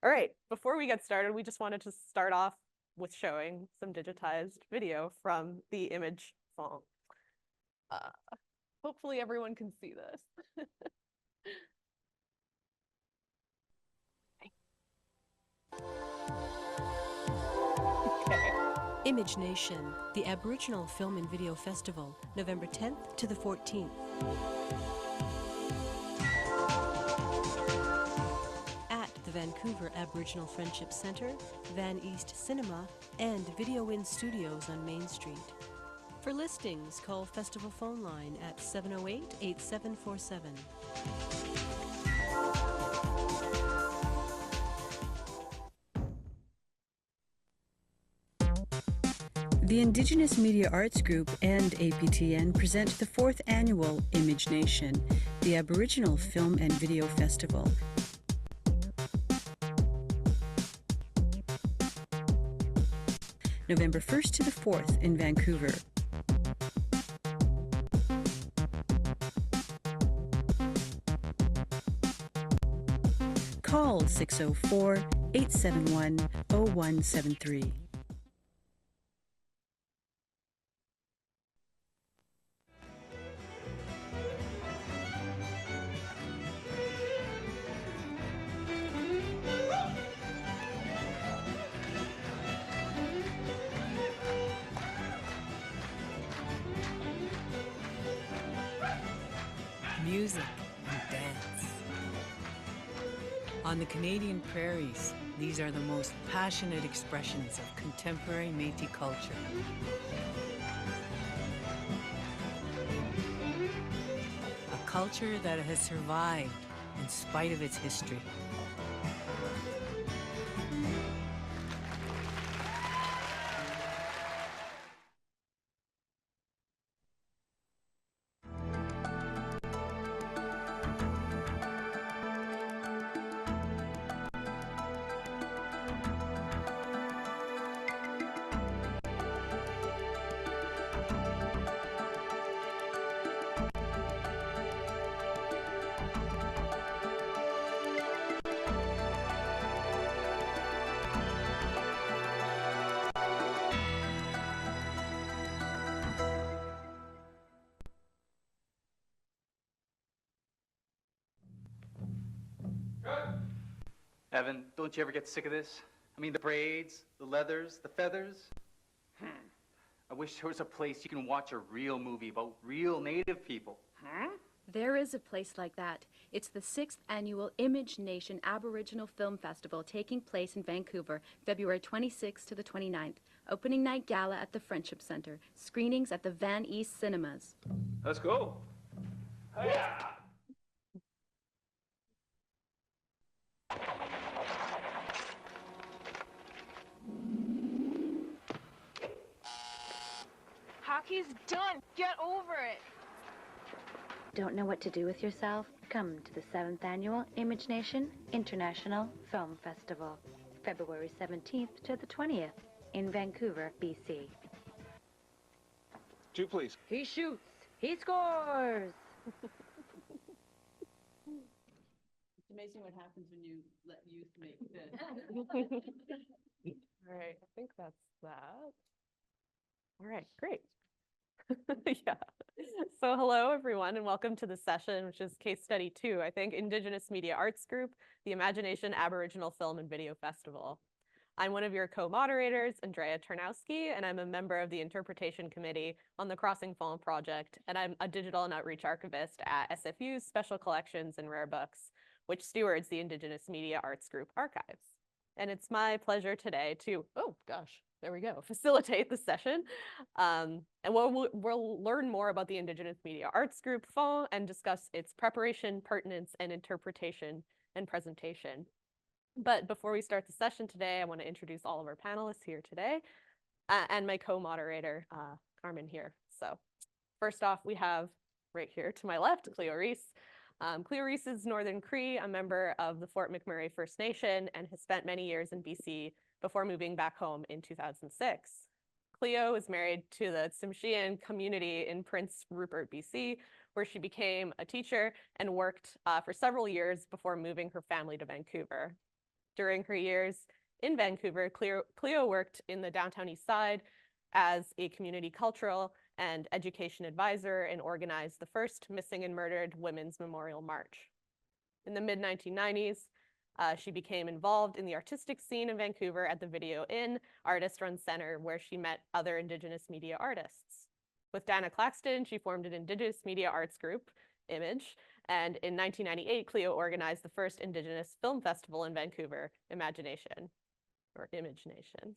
All right, before we get started, we just wanted to start off with showing some digitized video from the IMAGE font. Hopefully everyone can see this. Okay. IMAGeNation, the Aboriginal Film and Video Festival, November 10th to the 14th. At the Vancouver Aboriginal Friendship Centre, Van East Cinema, and Video In Studios on Main Street. For listings, call Festival phone line at 708-8747. The Indigenous Media Arts Group and APTN present the 4th annual IMAGeNation, the Aboriginal Film and Video Festival. November 1st to the 4th in Vancouver. Call 604-871-0173. Music and dance. On the Canadian prairies, these are the most passionate expressions of contemporary Métis culture. A culture that has survived in spite of its history. Evan, don't you ever get sick of this? I mean, the braids, the leathers, the feathers. I wish there was a place you can watch a real movie about real Native people. There is a place like that. It's the 6th annual IMAGeNation Aboriginal Film Festival taking place in Vancouver, February 26th to the 29th. Opening night gala at the Friendship Centre. Screenings at the Van East Cinemas. Let's go. Hey-ya! Hockey's done. Get over it. Don't know what to do with yourself? Come to the 7th annual IMAGeNation International Film Festival, February 17th to the 20th in Vancouver, BC. 2, please. He shoots. He scores. It's amazing what happens when you let youth make this. All right, I think that's that. All right, great. Yeah. So hello, everyone, and welcome to the session, which is case study 2, I think, Indigenous Media Arts Group, the IMAGeNation Aboriginal Film and Video Festival. I'm one of your co-moderators, Andréa Tarnawsky, and I'm a member of the Interpretation Committee on the Crossing Fonds project, and I'm a digital and outreach archivist at SFU's Special Collections and Rare Books, which stewards the Indigenous Media Arts Group archives. And it's my pleasure today to, oh gosh, there we go, facilitate the session. And we'll learn more about the Indigenous Media Arts Group Fond and discuss its preparation, pertinence, and interpretation and presentation. But before we start the session today, I want to introduce all of our panelists here today and my co-moderator, Karrmen here. So first off, we have right here to my left, Cleo Reece. Cleo Reece is Northern Crey, a member of the Fort McMurray First Nation, and has spent many years in BC before moving back home in 2006. Cleo is married to the Tsimshian community in Prince Rupert, BC, where she became a teacher and worked for several years before moving her family to Vancouver. During her years in Vancouver, Cleo worked in the downtown east side as a community cultural and education advisor and organized the first missing and murdered women's memorial march. In the mid-1990s, she became involved in the artistic scene in Vancouver at the Video Inn artist-run center, where she met other Indigenous media artists. With Dana Claxton, she formed an Indigenous media arts group, IMAGE, and in 1998, Cleo organized the first Indigenous film festival in Vancouver, IMAGeNation, or IMAGeNation.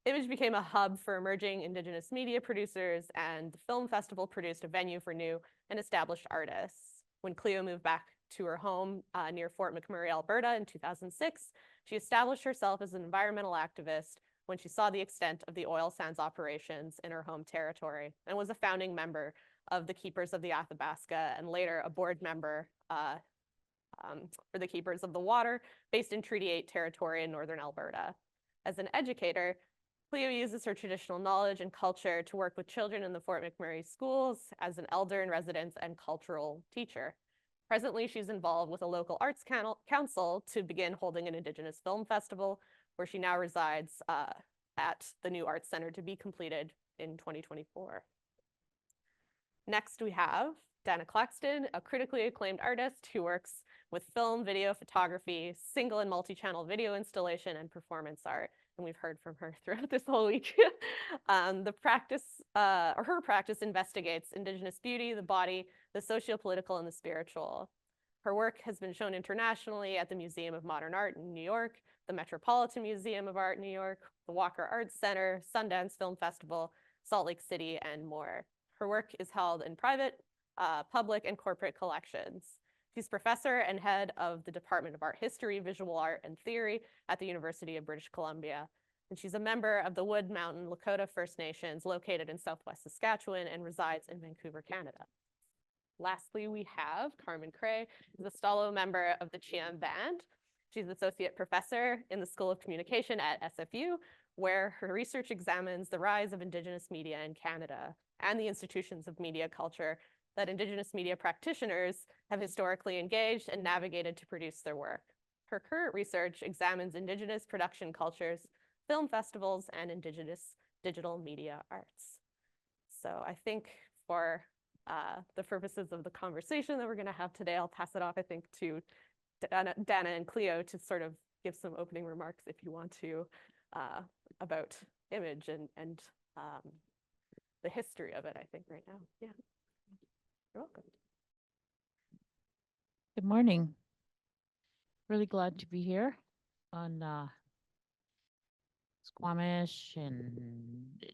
IMAGE became a hub for emerging Indigenous media producers, and the film festival produced a venue for new and established artists. When Cleo moved back to her home near Fort McMurray, Alberta in 2006, she established herself as an environmental activist when she saw the extent of the oil sands operations in her home territory, and was a founding member of the Keepers of the Athabasca, and later a board member for the Keepers of the Water, based in Treaty 8 territory in northern Alberta. As an educator, Cleo uses her traditional knowledge and culture to work with children in the Fort McMurray schools as an elder in residence and cultural teacher. Presently, she's involved with a local arts council to begin holding an Indigenous film festival, where she now resides at the new Arts Center, to be completed in 2024. Next, we have Dana Claxton, a critically acclaimed artist who works with film, video, photography, single and multi-channel video installation, and performance art. And we've heard from her throughout this whole week. Her practice investigates Indigenous beauty, the body, the socio-political, and the spiritual. Her work has been shown internationally at the Museum of Modern Art in New York, the Metropolitan Museum of Art in New York, the Walker Arts Center, Sundance Film Festival, Salt Lake City, and more. Her work is held in private, public, and corporate collections. She's professor and head of the Department of Art History, Visual Art, and Theory at the University of British Columbia. And she's a member of the Wood Mountain Lakota First Nations, located in Southwest Saskatchewan, and resides in Vancouver, Canada. Lastly, we have Karrmen Crey, who's a solo member of the Chiam Band. She's associate professor in the School of Communication at SFU, where her research examines the rise of Indigenous media in Canada and the institutions of media culture that Indigenous media practitioners have historically engaged and navigated to produce their work. Her current research examines Indigenous production cultures, film festivals, and Indigenous digital media arts. So I think for the purposes of the conversation that we're going to have today, I'll pass it off, I think, to Dana and Cleo to sort of give some opening remarks, if you want to, about IMAGE and the history of it, I think, right now. Yeah. You're welcome. Good morning. Really glad to be here on Squamish and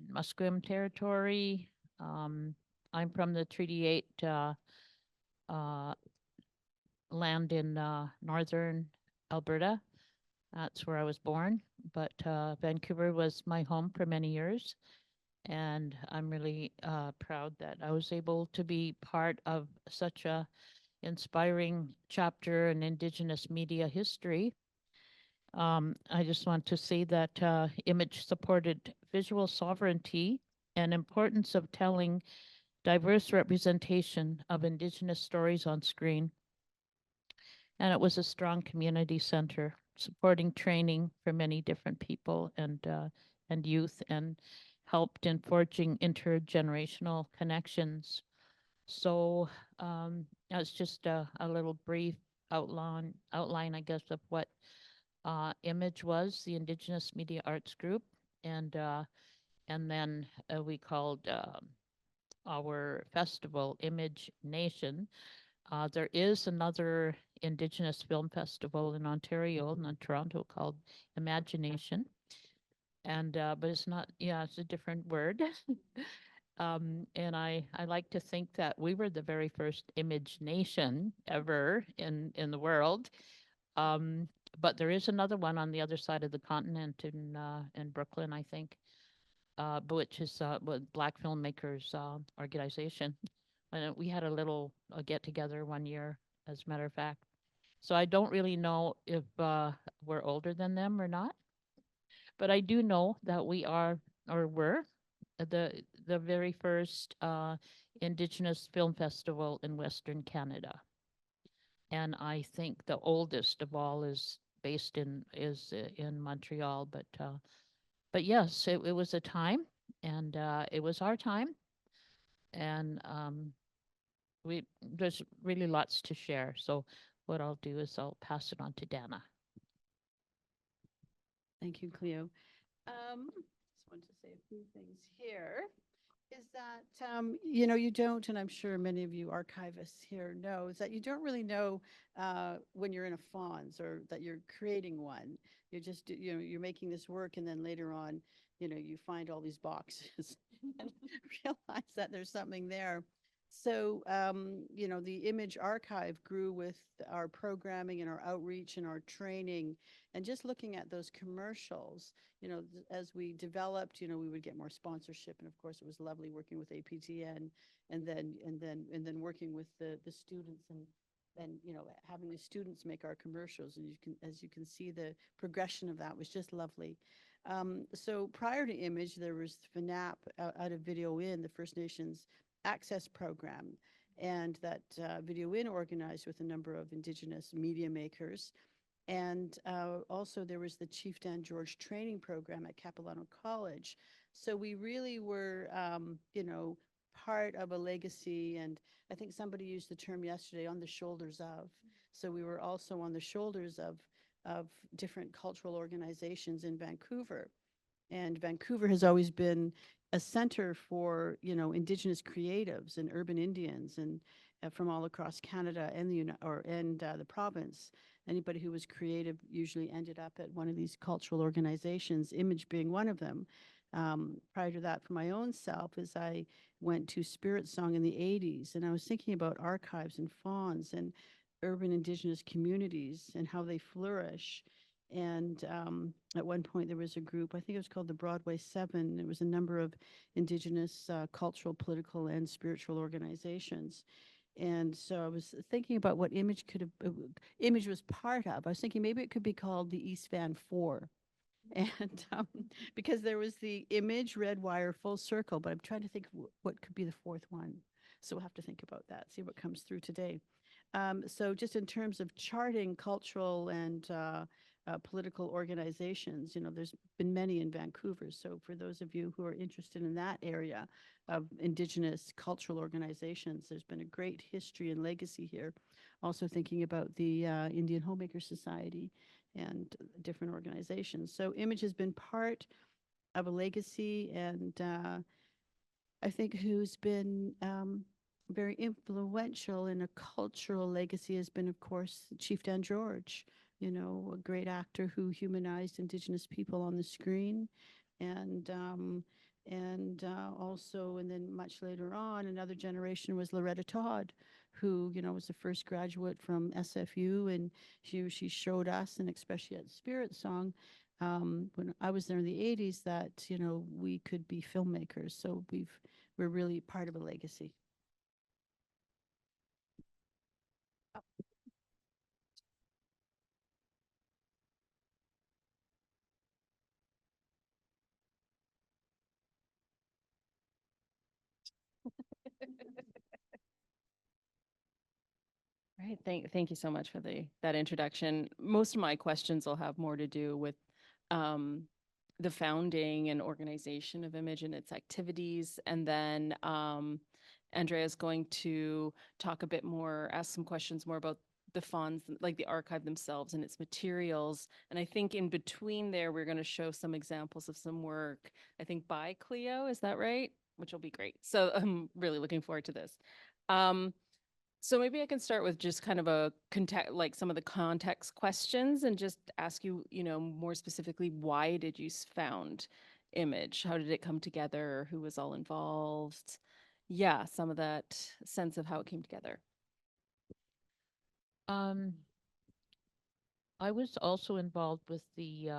Musqueam territory. I'm from the Treaty 8 land in northern Alberta. That's where I was born, but Vancouver was my home for many years. And I'm really proud that I was able to be part of such a inspiring chapter in Indigenous media history. I just want to say that IMAGE supported visual sovereignty and importance of telling diverse representation of Indigenous stories on screen. And it was a strong community center, supporting training for many different people and youth, and helped in forging intergenerational connections. So that's just a little brief outline, I guess, of what IMAGE was, the Indigenous Media Arts Group, and then we called our festival IMAGeNation. There is another Indigenous film festival in Ontario, in Toronto, called IMAGeNation. And but it's not, it's a different word. And I like to think that we were the very first IMAGE nation ever in the world. But there is another one on the other side of the continent in Brooklyn, I think, which is Black Filmmakers Organization. And we had a little get together one year, as a matter of fact. So I don't really know if we're older than them or not. But I do know that we are, or were, the very first Indigenous film festival in Western Canada. And I think the oldest of all is based in Montreal, but yes, it was a time, and it was our time, and we there's really lots to share. So what I'll do is I'll pass it on to Dana. Thank you, Cleo. Just want to say a few things here. Is that, you don't, and I'm sure many of you archivists here know, is that you don't really know when you're in a Fonds or that you're creating one. You're just, you're making this work, and then later on, you find all these boxes and realize that there's something there. So, the image archive grew with our programming and our outreach and our training, and just looking at those commercials, as we developed, we would get more sponsorship. And of course, it was lovely working with APTN, and then working with the students, and having the students make our commercials. And as you can see, the progression of that was just lovely. So prior to Image, there was FNAP out of Video In, the First Nations Access Program, and that Video In organized with a number of Indigenous media makers. And also there was the Chief Dan George training program at Capilano College. So we really were, part of a legacy, and I think somebody used the term yesterday, on the shoulders of. So we were also on the shoulders of different cultural organizations in Vancouver. And Vancouver has always been a center for, Indigenous creatives and urban Indians, and from all across Canada and the province. Anybody who was creative usually ended up at one of these cultural organizations, Image being one of them. Prior to that, for my own self, as I went to Spirit Song in the 80s, and I was thinking about archives and Fonds and urban Indigenous communities and how they flourish. And at one point there was a group, I think it was called the Broadway Seven. It was a number of Indigenous cultural, political, and spiritual organizations. And so I was thinking about what Image Image was part of. I was thinking maybe it could be called the East Van Four. And because there was the Image, Red Wire, Full Circle, but I'm trying to think what could be the fourth one. So we'll have to think about that, see what comes through today. So just in terms of charting cultural and political organizations, there's been many in Vancouver. So for those of you who are interested in that area of Indigenous cultural organizations, there's been a great history and legacy here. Also thinking about the Indian Homemaker Society and different organizations. So Image has been part of a legacy, and I think who's been very influential in a cultural legacy has been, of course, Chief Dan George, a great actor who humanized Indigenous people on the screen. And also, and then much later on, another generation was Loretta Todd, who, was the first graduate from SFU, and she showed us, and especially at Spirit Song, when I was there in the 80s, that, we could be filmmakers. So we're really part of a legacy. Right. Thank you so much for that introduction. Most of my questions will have more to do with the founding and organization of Image and its activities. And then Andréa is going to talk a bit more, ask some questions more about the Fonds, like the archive themselves and its materials. And I think in between there, we're going to show some examples of some work, I think by Cleo, is that right? Which will be great. So I'm really looking forward to this. So maybe I can start with just kind of a like some of the context questions, and just ask you, more specifically, why did you found Image? How did it come together? Who was all involved? Yeah, some of that sense of how it came together. I was also involved with the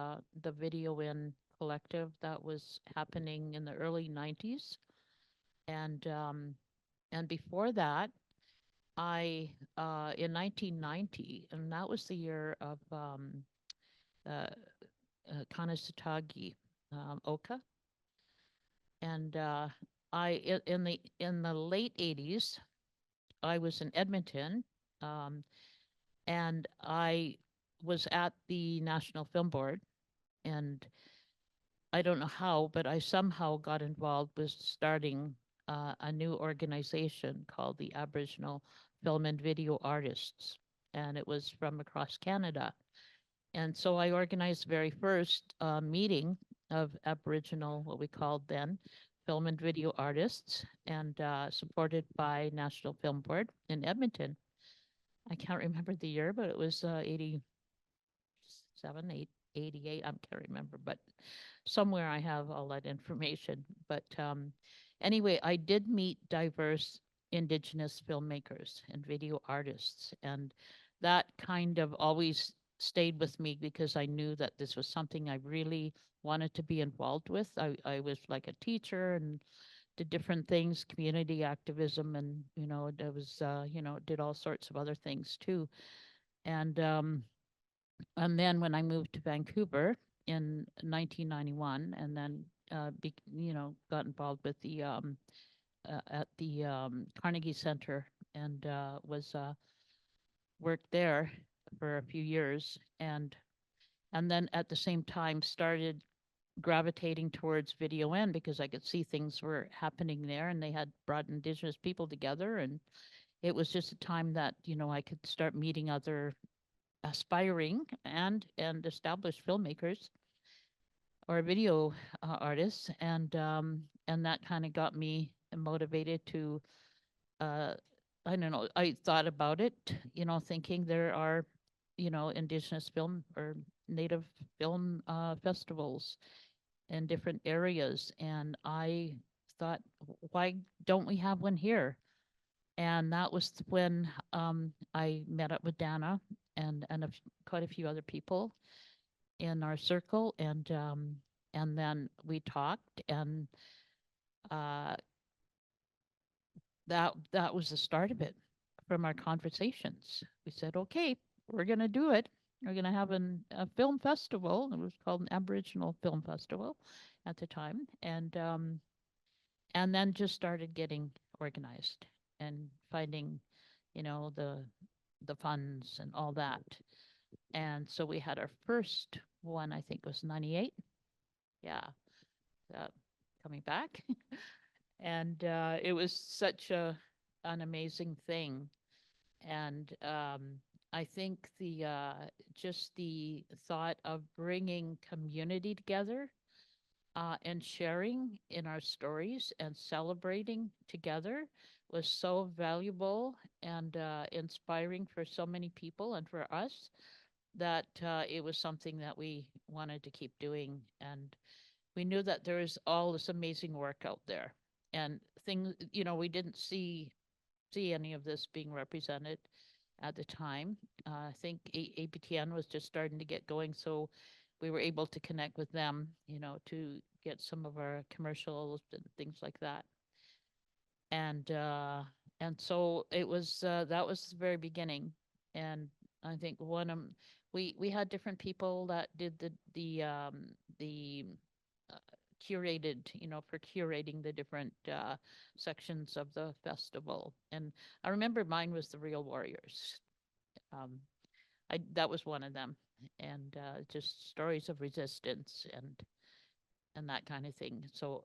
Video In collective that was happening in the early 90s. And before that, I in 1990, and that was the year of Kanasatagi Oka, and in the late 80s, I was in Edmonton, and I was at the National Film Board, and I don't know how, but I somehow got involved with starting a new organization called the Aboriginal Film and Video Artists, and it was from across Canada. And so I organized the very first meeting of Aboriginal, what we called then, film and video artists, and supported by National Film Board in Edmonton. I can't remember the year, but it was 87, 88, I can't remember, but somewhere I have all that information. But anyway, I did meet diverse Indigenous filmmakers and video artists, and that kind of always stayed with me because I knew that this was something I really wanted to be involved with. I was like a teacher and did different things, community activism, and there was did all sorts of other things too. And then when I moved to Vancouver in 1991, and then got involved with the at the Carnegie Center, and was worked there for a few years, and then at the same time started gravitating towards Video N because I could see things were happening there, and they had brought Indigenous people together, and it was just a time that I could start meeting other aspiring and established filmmakers or video artists, and that kind of got me motivated to I don't know, I thought about it, thinking there are Indigenous film or Native film festivals in different areas, and I thought, why don't we have one here? And that was when I met up with Dana and quite a few other people in our circle, and then we talked, and that was the start of it. From our conversations, we said, okay, we're going to do it. We're going to have a film festival. It was called an Aboriginal Film Festival at the time, and then just started getting organized and finding, the funds and all that. And so we had our first one, I think was 98. Yeah, coming back. And it was such an amazing thing. And I think just the thought of bringing community together and sharing in our stories and celebrating together was so valuable and inspiring for so many people and for us that it was something that we wanted to keep doing. And we knew that there is all this amazing work out there, and things, we didn't see any of this being represented at the time. I think APTN was just starting to get going, so we were able to connect with them, to get some of our commercials and things like that. And so it was that was the very beginning. And I think we had different people that did the curated, for curating the different sections of the festival. And I remember mine was the Real Warriors. That was one of them, and just stories of resistance and that kind of thing. So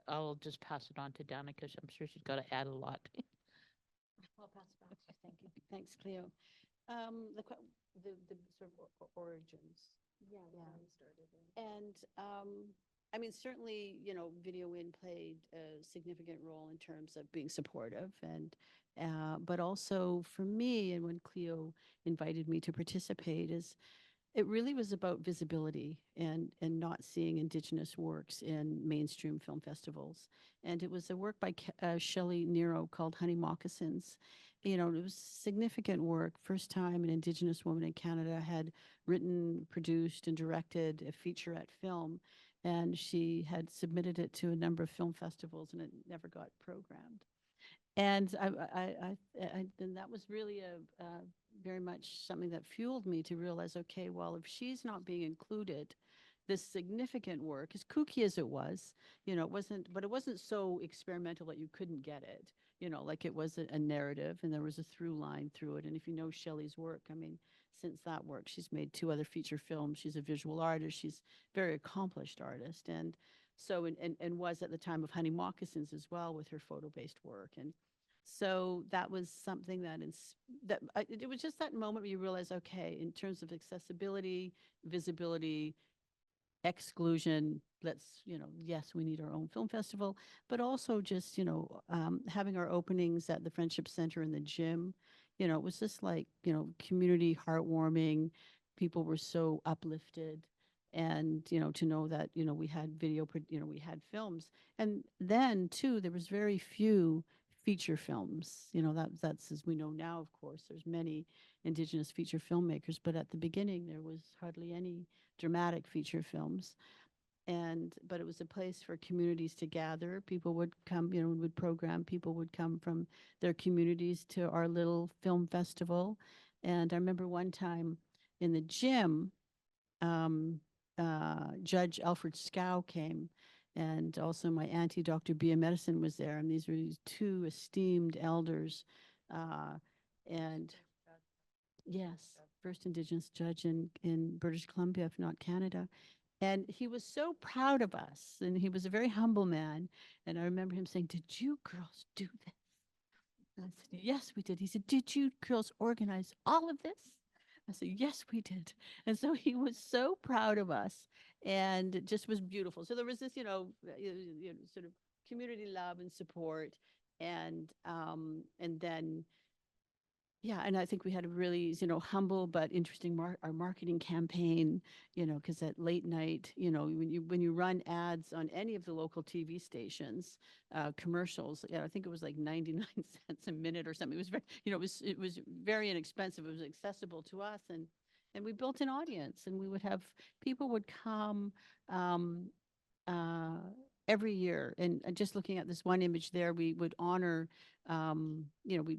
I'll just pass it on to Dana because I'm sure she's got to add a lot. I'll pass it on. Thank you. Thanks, Cleo. The sort of origins. Yeah. And I mean, certainly, Video In played a significant role in terms of being supportive, and but also for me, and when Cleo invited me to participate, it really was about visibility and not seeing Indigenous works in mainstream film festivals. And it was a work by Shelley Nero called Honey Moccasins. It was significant work. First time an Indigenous woman in Canada had written, produced, and directed a featurette film. And she had submitted it to a number of film festivals, and it never got programmed. And and that was really very much something that fueled me to realize, okay, well, if she's not being included, this significant work, as kooky as it was, it wasn't so experimental that you couldn't get it, like it was a narrative and there was a through line through it. And if you know Shelley's work, I mean, since that work. She's made 2 other feature films. She's a visual artist. She's a very accomplished artist. And so, and was at the time of Honey Moccasins as well with her photo-based work. And so that was something that it was just that moment where you realize, okay, in terms of accessibility, visibility, exclusion, let's, yes, we need our own film festival, but also just, having our openings at the Friendship Center in the gym, it was just like, community heartwarming. People were so uplifted. And, to know that, we had we had films. And then too, there was very few feature films, that's as we know now, of course, there's many Indigenous feature filmmakers, but at the beginning there was hardly any dramatic feature films. But it was a place for communities to gather. People would come, would program, people would come from their communities to our little film festival. And I remember one time in the gym, Judge Alfred Scow came, and also my auntie, Dr. Bia Medicine, was there. And these were these 2 esteemed elders. And yes, first Indigenous judge in British Columbia, if not Canada. And he was so proud of us. And he was a very humble man. And I remember him saying, "Did you girls do this?" And I said, "Yes, we did." He said, "Did you girls organize all of this?" I said, "Yes, we did." And so he was so proud of us, and it just was beautiful. So there was this, sort of community love and support. And then, yeah, and I think we had a really, humble but interesting our marketing campaign, because at late night, when you run ads on any of the local TV stations, commercials, I think it was like 99 cents a minute or something. It was very, it was very inexpensive. It was accessible to us, and we built an audience, and we would have people would come every year. And just looking at this one image there, we would honor, we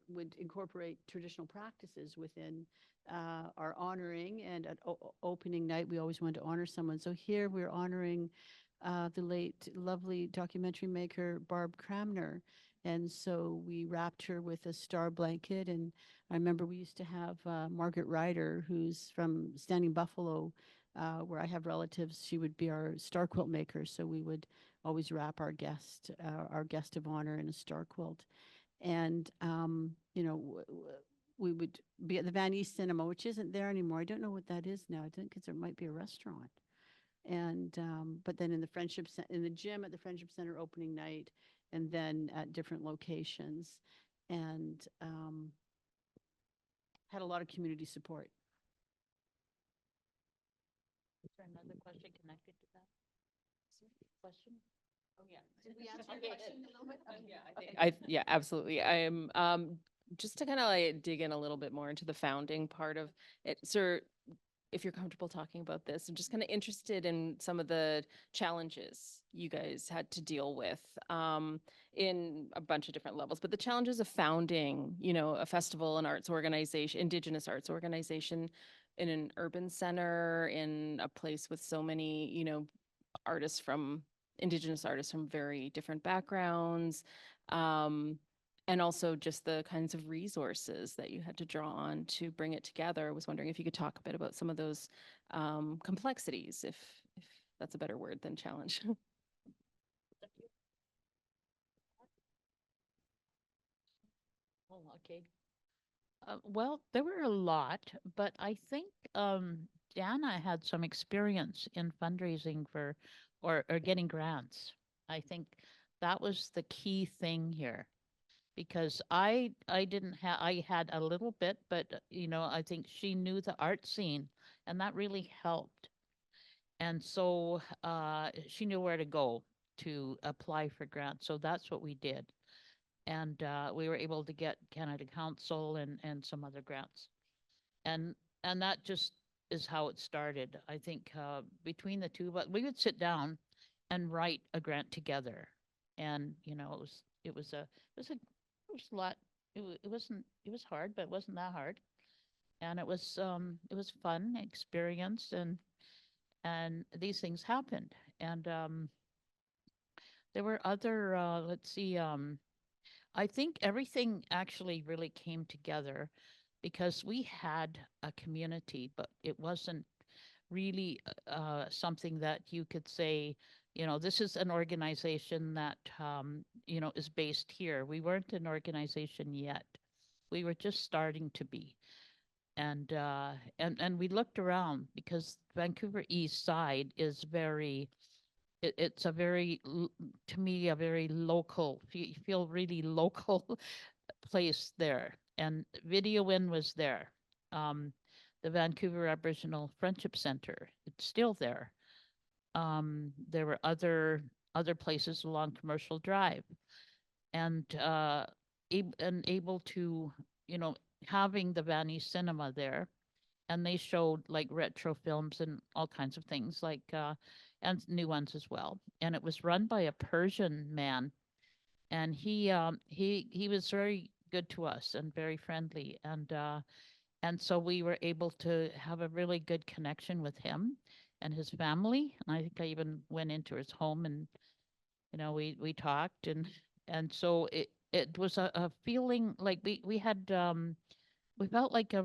would incorporate traditional practices within our honoring. And at opening night, we always wanted to honor someone. So here we're honoring the late, lovely documentary maker, Barb Cramner. And so we wrapped her with a star blanket. And I remember we used to have Margaret Ryder, who's from Standing Buffalo, where I have relatives. She would be our star quilt maker. So we would always wrap our guest of honor in a star quilt. And, we would be at the Van East Cinema, which isn't there anymore. I don't know what that is now. I think there might be a restaurant. And, but then in the gym at the Friendship Center opening night, and then at different locations, and had a lot of community support. Is there another question connected to that? Question? Oh, yeah. Did we answer your question a little bit? Yeah, absolutely. I am just to kind of like dig in a little bit more into the founding part of it, sir. If you're comfortable talking about this, I'm just kind of interested in some of the challenges you guys had to deal with in a bunch of different levels, but the challenges of founding, a festival, an arts organization, Indigenous arts organization in an urban center, in a place with so many, Indigenous artists from very different backgrounds, and also just the kinds of resources that you had to draw on to bring it together. I was wondering if you could talk a bit about some of those complexities, if that's a better word than challenge. Oh, okay. Well, there were a lot, but I think Dana had some experience in fundraising for or getting grants. I think that was the key thing here, because I didn't have, I had a little bit, but I think she knew the art scene, and that really helped. And so she knew where to go to apply for grants. So that's what we did. And we were able to get Canada Council and some other grants. And that just is how it started. I think between the two, but we would sit down and write a grant together. And it was a lot. It was hard, but it wasn't that hard. And it was fun experience, and these things happened. And there were other let's see, I think everything actually really came together because we had a community, but it wasn't really something that you could say, this is an organization that, is based here. We weren't an organization yet. We were just starting to be. And we looked around because Vancouver East Side is it's a very, to me, a very local, you feel really local place there. And Video In was there. The Vancouver Aboriginal Friendship Center, it's still there. There were other places along Commercial Drive, and able to, having the Vanny Cinema there, and they showed like retro films and all kinds of things, like and new ones as well. And it was run by a Persian man, and he was very good to us and very friendly, and so we were able to have a really good connection with him and his family. And I think I even went into his home, and we talked, and so it was a feeling like we had we felt like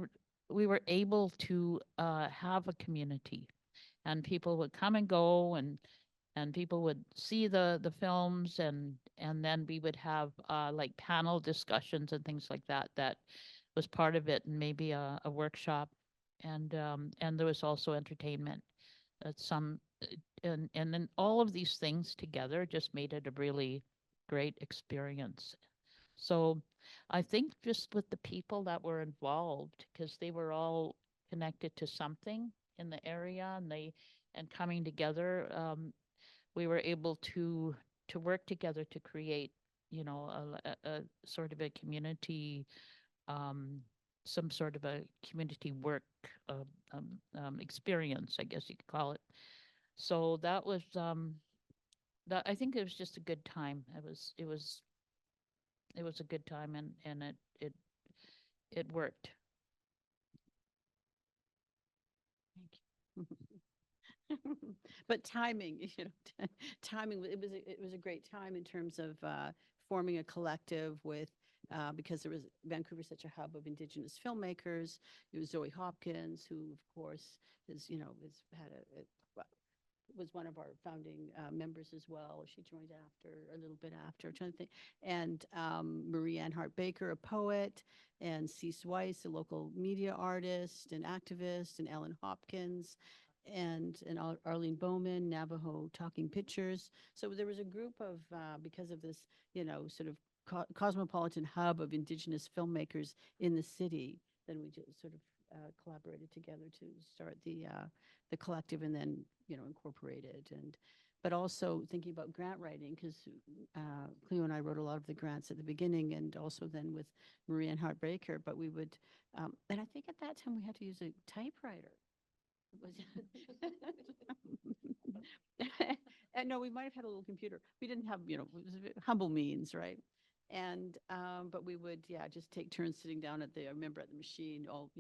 we were able to have a community, and people would come and go, and people would see the films, and then we would have like panel discussions and things like that was part of it, and maybe a workshop, and there was also entertainment at some, and then all of these things together just made it a really great experience. So I think just with the people that were involved, because they were all connected to something in the area, and coming together, we were able to work together to create, a sort of a community, some sort of a community work experience, I guess you could call it. So that was that. I think it was just a good time. It was a good time, and it worked. Thank you. But timing, timing. It was a great time in terms of forming a collective with. Because there was Vancouver, such a hub of Indigenous filmmakers. It was Zoe Hopkins, who, of course, has was one of our founding members as well. She joined a little bit after, I'm trying to think. And Marie Ann Hart Baker, a poet, and Cease Weiss, a local media artist and activist, and Ellen Hopkins, and Arlene Bowman, Navajo Talking Pictures. So there was a group of, because of this, sort of cosmopolitan hub of Indigenous filmmakers in the city, then we just sort of collaborated together to start the collective, and then incorporate it. But also thinking about grant writing, because Cleo and I wrote a lot of the grants at the beginning, and also then with Marie Ann Hart Baker. But we would, and I think at that time we had to use a typewriter. And no, we might have had a little computer. We didn't have, it was humble means, right? And but we would, just take turns sitting down I remember at the machine, all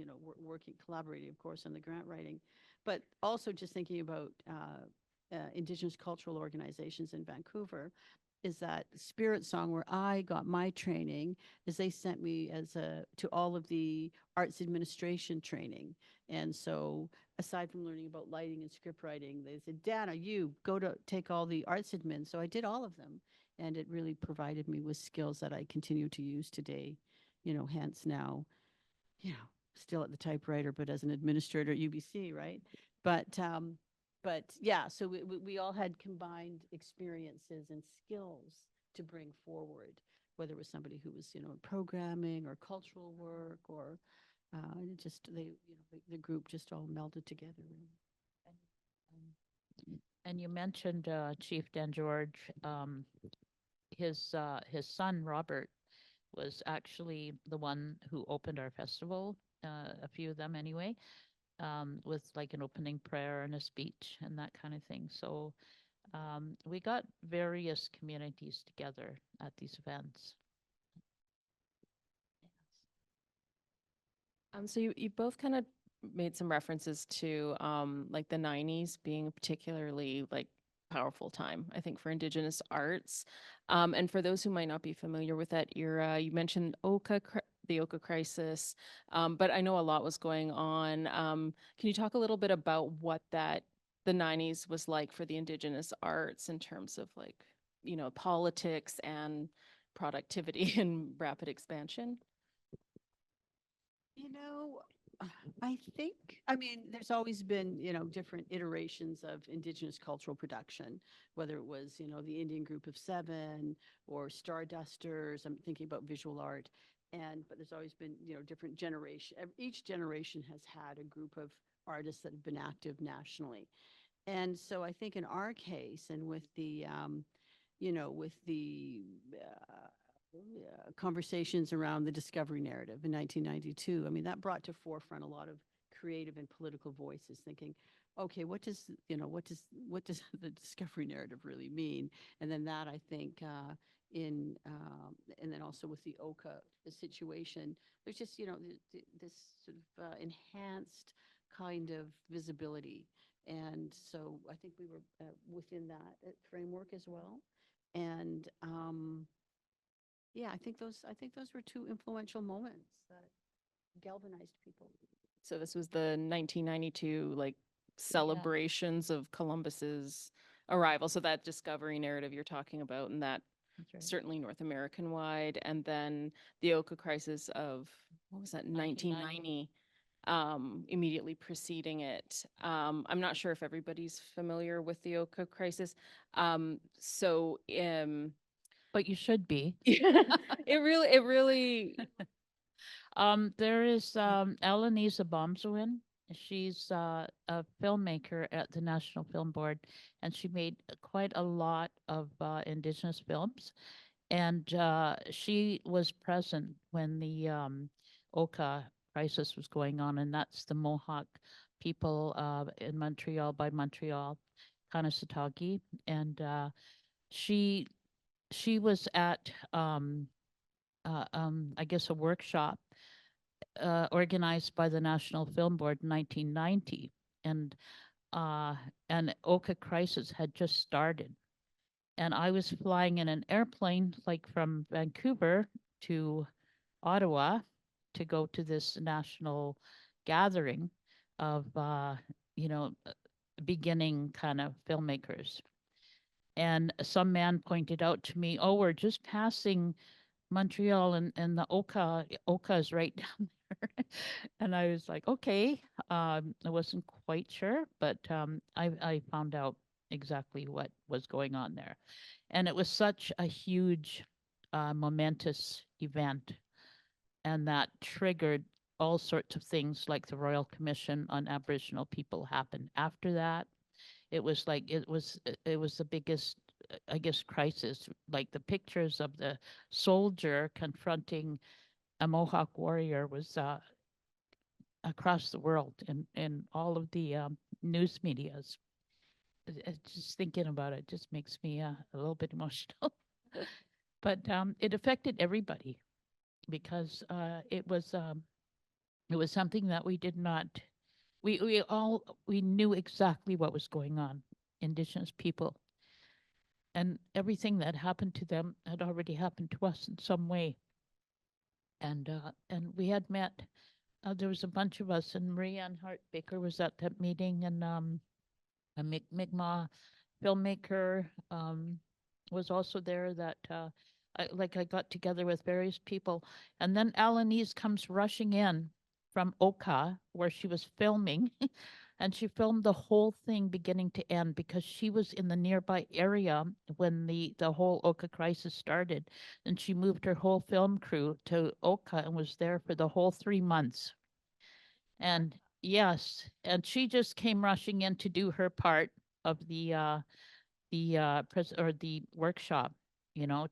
working, collaborating, of course, on the grant writing, but also just thinking about Indigenous cultural organizations in Vancouver. Is that Spirit Song, where I got my training, is they sent me to all of the arts administration training. And so aside from learning about lighting and script writing, they said, Dana, you go to take all the arts admin. So I did all of them. And it really provided me with skills that I continue to use today, hence now, still at the typewriter, but as an administrator at UBC, right? But yeah, so we all had combined experiences and skills to bring forward, whether it was somebody who was, programming or cultural work, or just the group just all melded together. And you mentioned Chief Dan George. His son Robert was actually the one who opened our festival, a few of them anyway, with like an opening prayer and a speech and that kind of thing. So we got various communities together at these events. So you both kind of made some references to like the 90s being a particularly like powerful time, I think, for Indigenous arts. And for those who might not be familiar with that era, you mentioned Oka the Oka crisis. But I know a lot was going on. Can you talk a little bit about what the 90s was like for the Indigenous arts in terms of like, politics and productivity and rapid expansion? You know, I mean, there's always been, different iterations of Indigenous cultural production, whether it was, the Indian Group of Seven or Stardusters. I'm thinking about visual art. But there's always been, different generation. Each generation has had a group of artists that have been active nationally. And so I think in our case, and with the, conversations around the discovery narrative in 1992. I mean, that brought to forefront a lot of creative and political voices thinking, okay, what does the discovery narrative really mean? And then that, I think, and then also with the Oka situation, there's just, this sort of enhanced kind of visibility. And so I think we were within that framework as well. And yeah, I think those were two influential moments that galvanized people. So this was the 1992 like celebrations of Columbus's arrival. So that discovery narrative you're talking about, and that certainly North American wide, and then the Oka crisis of what was that, 1990, immediately preceding it. I'm not sure if everybody's familiar with the Oka crisis. But you should be. It really. There is Elenisa Bomswin. She's a filmmaker at the National Film Board, and she made quite a lot of Indigenous films. And she was present when the Oka crisis was going on, and that's the Mohawk people in Montreal, by Montreal, Kanesatake. And she was at I guess a workshop organized by the National Film Board in 1990, and Oka crisis had just started, and I was flying in an airplane like from Vancouver to Ottawa to go to this national gathering of beginning kind of filmmakers. And some man pointed out to me, "Oh, we're just passing Montreal, and the Oka is right down there." And I was like, okay. I wasn't quite sure, but I found out exactly what was going on there. And it was such a huge, momentous event. And that triggered all sorts of things, like the Royal Commission on Aboriginal People happened after that. It was like it was the biggest, I guess, crisis. Like the pictures of the soldier confronting a Mohawk warrior was across the world in all of the news medias. Just thinking about it just makes me a little bit emotional. But it affected everybody because it was something that we did not. We knew exactly what was going on, Indigenous people. And everything that happened to them had already happened to us in some way. And we had met, there was a bunch of us, and Marie-Anne Hart Baker was at that meeting, and a Mi'kmaq filmmaker was also there that I got together with various people. And then Alanese comes rushing in from Oka, where she was filming, and she filmed the whole thing beginning to end because she was in the nearby area when the whole Oka crisis started. And she moved her whole film crew to Oka and was there for the whole 3 months. And yes, and she just came rushing in to do her part of the workshop,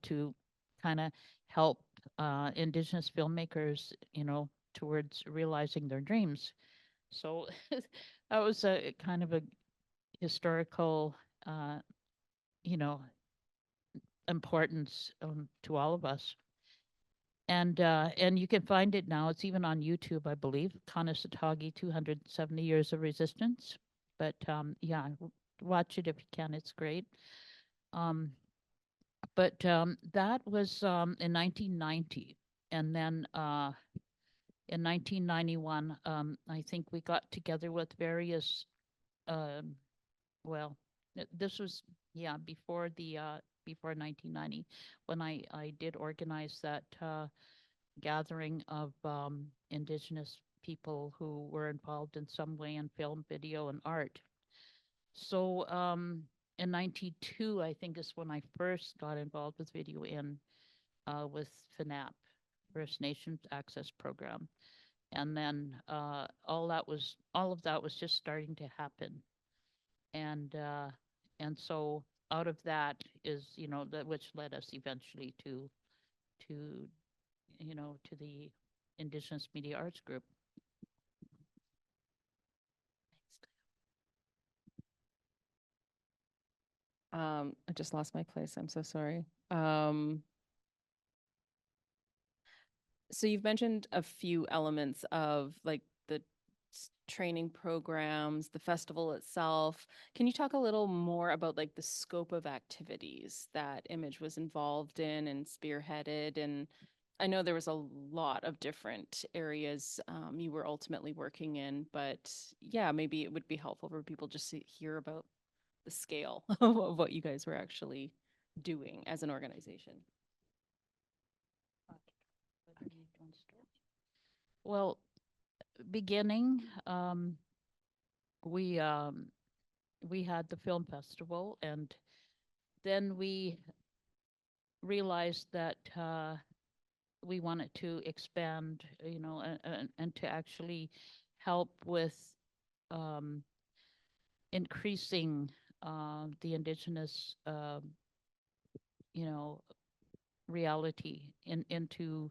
to kind of help Indigenous filmmakers, towards realizing their dreams. So that was a kind of a historical, importance to all of us. And you can find it now. It's even on YouTube, I believe. Kanesatake, 270 Years of Resistance. But yeah, watch it if you can. It's great. But that was in 1990. and then in 1991, I think we got together with various, well, this was, yeah, before before 1990, when I did organize that gathering of Indigenous people who were involved in some way in film, video, and art. So in 92, I think is when I first got involved with Video In with FNAP, First Nations Access Program. And then all of that was just starting to happen. And so out of that is, which led us eventually to the Indigenous Media Arts Group. I just lost my place. I'm so sorry. So you've mentioned a few elements of like the training programs, the festival itself. Can you talk a little more about like the scope of activities that Image was involved in and spearheaded? And I know there was a lot of different areas you were ultimately working in, but yeah, maybe it would be helpful for people just to hear about the scale of what you guys were actually doing as an organization. Well, beginning, we had the film festival, and then we realized that we wanted to expand, and to actually help with increasing the Indigenous, reality into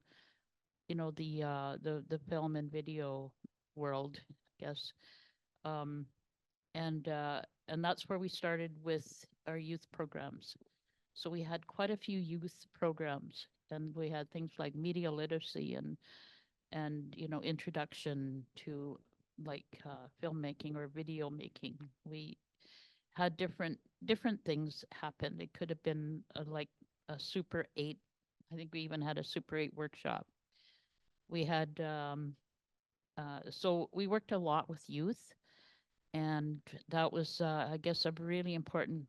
the film and video world, I guess. And that's where we started with our youth programs. So we had quite a few youth programs, and we had things like media literacy and introduction to like filmmaking or video making. We had different things happen. It could have been like a Super 8. I think we even had a Super 8 workshop. We had so we worked a lot with youth, and that was I guess a really important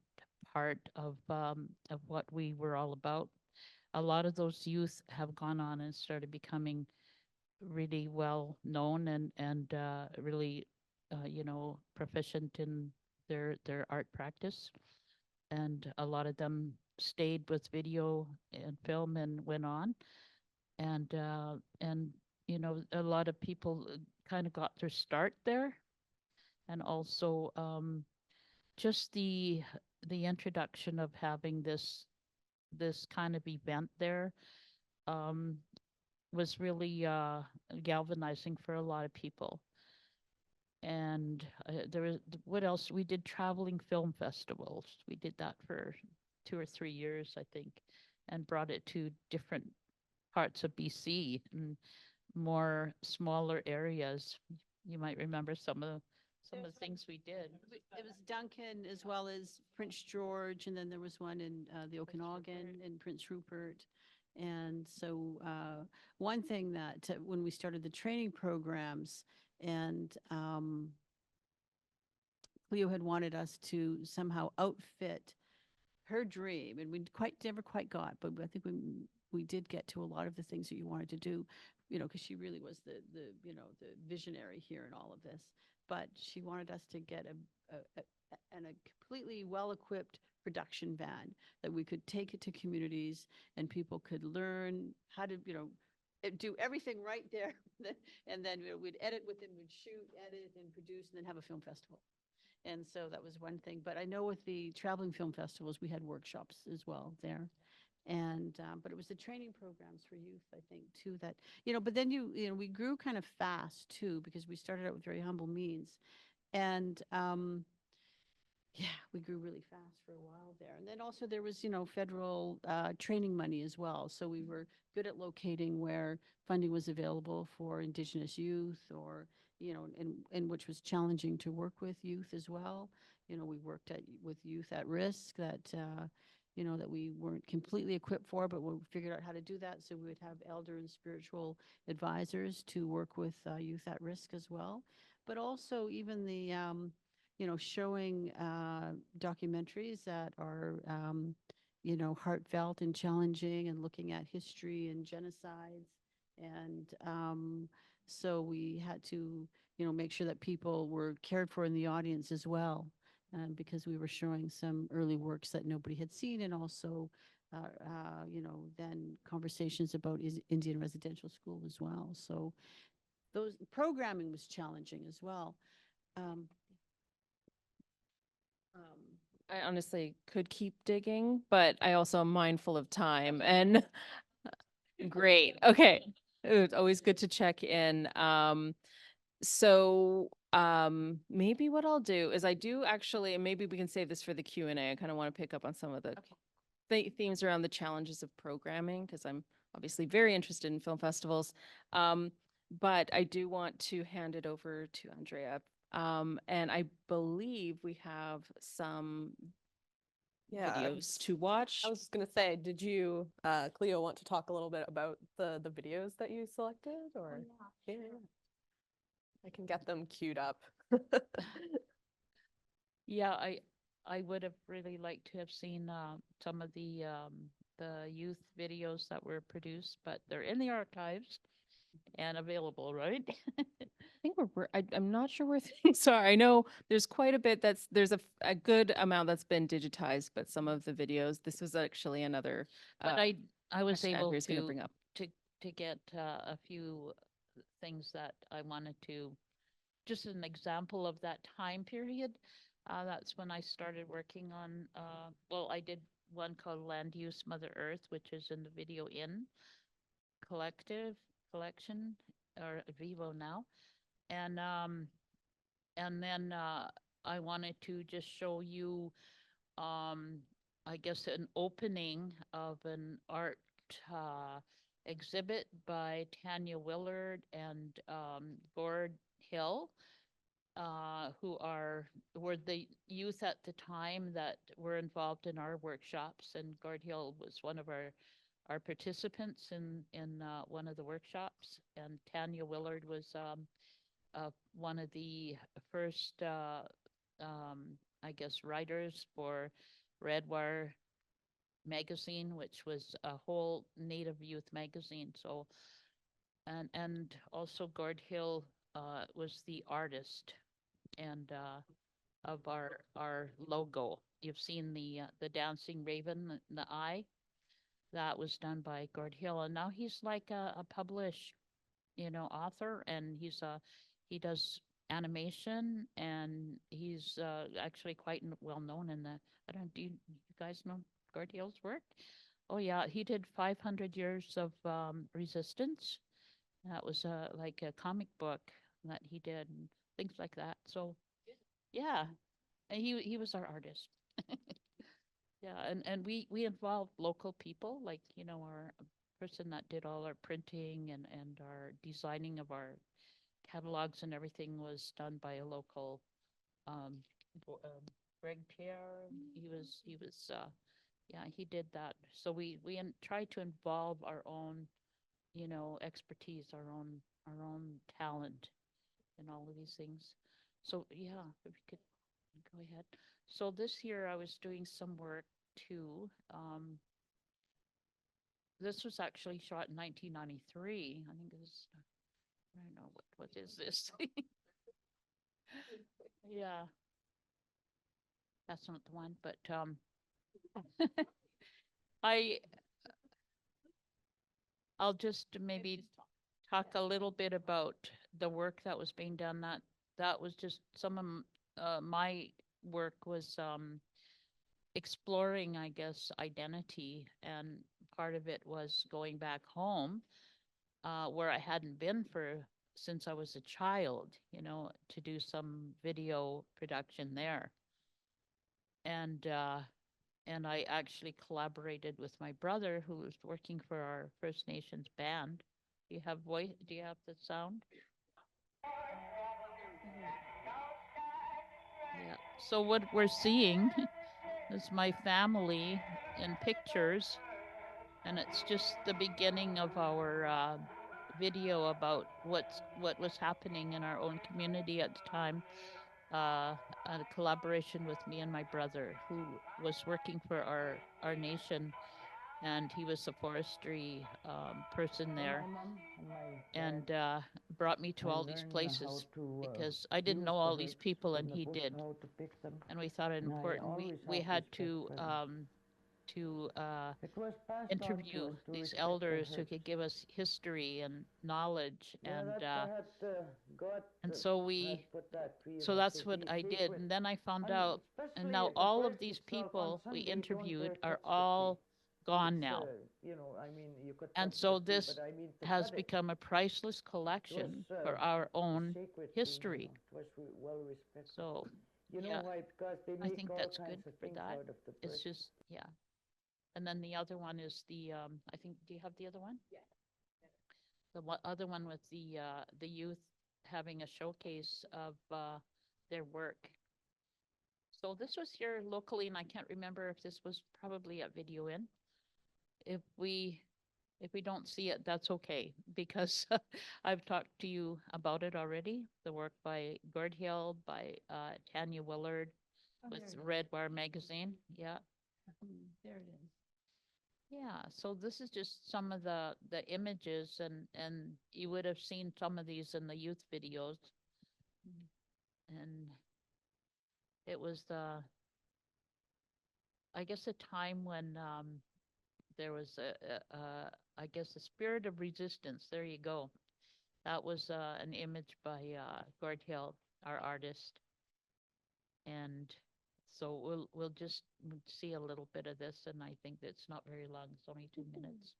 part of what we were all about. A lot of those youth have gone on and started becoming really well known and really proficient in their art practice, and a lot of them stayed with video and film and went on, and a lot of people kind of got their start there, and also just the introduction of having this kind of event there was really galvanizing for a lot of people. And there was, what else? We did traveling film festivals. We did that for 2 or 3 years, I think, and brought it to different parts of BC and more smaller areas. You might remember some of the things we did. It was Duncan as well as Prince George, and then there was one in the Okanagan and Prince Rupert. And so one thing that when we started the training programs, and Cleo had wanted us to somehow outfit her dream, and we never quite got, but I think we did get to a lot of the things that you wanted to do, because she really was the visionary here in all of this. But she wanted us to get a completely well-equipped production van that we could take it to communities, and people could learn how to, do everything right there. And then we'd edit with them, we'd shoot, edit, and produce, and then have a film festival. And so that was one thing. But I know with the traveling film festivals, we had workshops as well there. And but it was the training programs for youth, I think, too, that but then we grew kind of fast too, because we started out with very humble means, and we grew really fast for a while there. And then also there was federal training money as well, so we were good at locating where funding was available for Indigenous youth, or and which was challenging to work with youth as well. We worked with youth at risk that that we weren't completely equipped for, but we figured out how to do that. So we would have elder and spiritual advisors to work with youth at risk as well. But also even the, showing documentaries that are, heartfelt and challenging and looking at history and genocides. And so we had to, make sure that people were cared for in the audience as well, because we were showing some early works that nobody had seen, and also, then conversations about Indian residential school as well. So those programming was challenging as well. I honestly could keep digging, but I also am mindful of time and great. Okay. It's always good to check in. Maybe what I'll do is I do actually, and maybe we can save this for the Q&A. I kind of want to pick up on some of the themes around the challenges of programming, because I'm obviously very interested in film festivals. But I do want to hand it over to Andréa. And I believe we have some videos to watch. I was just gonna say, did you, Cleo, want to talk a little bit about the videos that you selected, or? Yeah. I can get them queued up. Yeah, I would have really liked to have seen some of the youth videos that were produced, but they're in the archives and available, right? I think I'm not sure where things are. I know there's quite a bit there's a good amount that's been digitized, but some of the videos, this was actually another. But I was able to bring up to get a few things that I wanted to, just an example of that time period. That's when I started working on, well, I did one called Land Use Mother Earth, which is in the Video In collection, or VIVO now. And then I wanted to just show you, I guess, an opening of an art exhibit by Tanya Willard and Gord Hill, who were the youth at the time that were involved in our workshops. And Gord Hill was one of our participants in one of the workshops, and Tanya Willard was one of the first, I guess, writers for Redwire magazine, which was a whole Native youth magazine. So, and also Gord Hill was the artist and of our logo. You've seen the dancing raven, the eye. That was done by Gord Hill, and now he's like a published, author, and he does animation, and he's actually quite well known in the. I don't. Do you guys know Gord Hill's work? Oh yeah, he did 500 Years of Resistance. That was like a comic book that he did, and things like that. So, yeah, and he was our artist. Yeah, and we involved local people, like, our person that did all our printing and our designing of our catalogs and everything was done by a local Greg Pierre. He was yeah, he did that. So we tried to involve our own, expertise, our own talent in all of these things. So yeah, if you could go ahead. So this year I was doing some work too. This was actually shot in 1993. I think it was, I don't know, what is this? Yeah, that's not the one, but I'll just maybe talk a little bit about the work that was being done. That was just some of my work was exploring, I guess, identity, and part of it was going back home, where I hadn't been since I was a child, to do some video production there. And I actually collaborated with my brother, who was working for our First Nations band. Do you have the sound? Yeah. So what we're seeing This is my family in pictures, and it's just the beginning of our video about what was happening in our own community at the time. A collaboration with me and my brother, who was working for our nation, and he was a forestry person there, and brought me to all these places because I didn't know all these people and he did, and we thought it important. We had to interview these elders who could give us history and knowledge, and so that's what I did. And then I found out, and now all of these people we interviewed are all gone now. And so this has become a priceless collection for our own history. So yeah, I think that's good for that. It's just, yeah. And then the other one is the, I think, do you have the other one? Yeah. The other one with the youth having a showcase of their work. So this was here locally, and I can't remember if this was probably at Video In. If we don't see it, that's okay, because I've talked to you about it already. The work by Gord Hill, by Tanya Willard, with Red Bar Magazine. Yeah. There it is. Yeah, so this is just some of the images, and you would have seen some of these in the youth videos. And it was I guess a time when there was I guess a spirit of resistance. There you go. That was an image by Gord Hill, our artist. And so we'll just see a little bit of this, and I think it's not very long. It's only 2 minutes.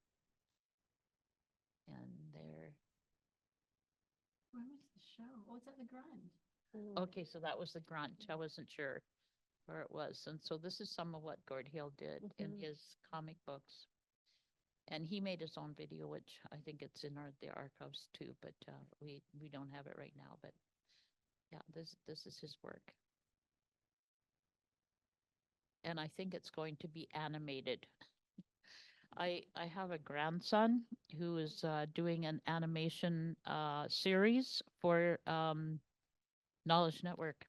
And there. Where was the show? Oh, it's at the Grunt. Okay, so that was the Grunt. I wasn't sure where it was. And so this is some of what Gord Hill did in his comic books. And he made his own video, which I think it's in the archives too, but we don't have it right now. But yeah, this is his work. And I think it's going to be animated. I have a grandson who is doing an animation series for Knowledge Network.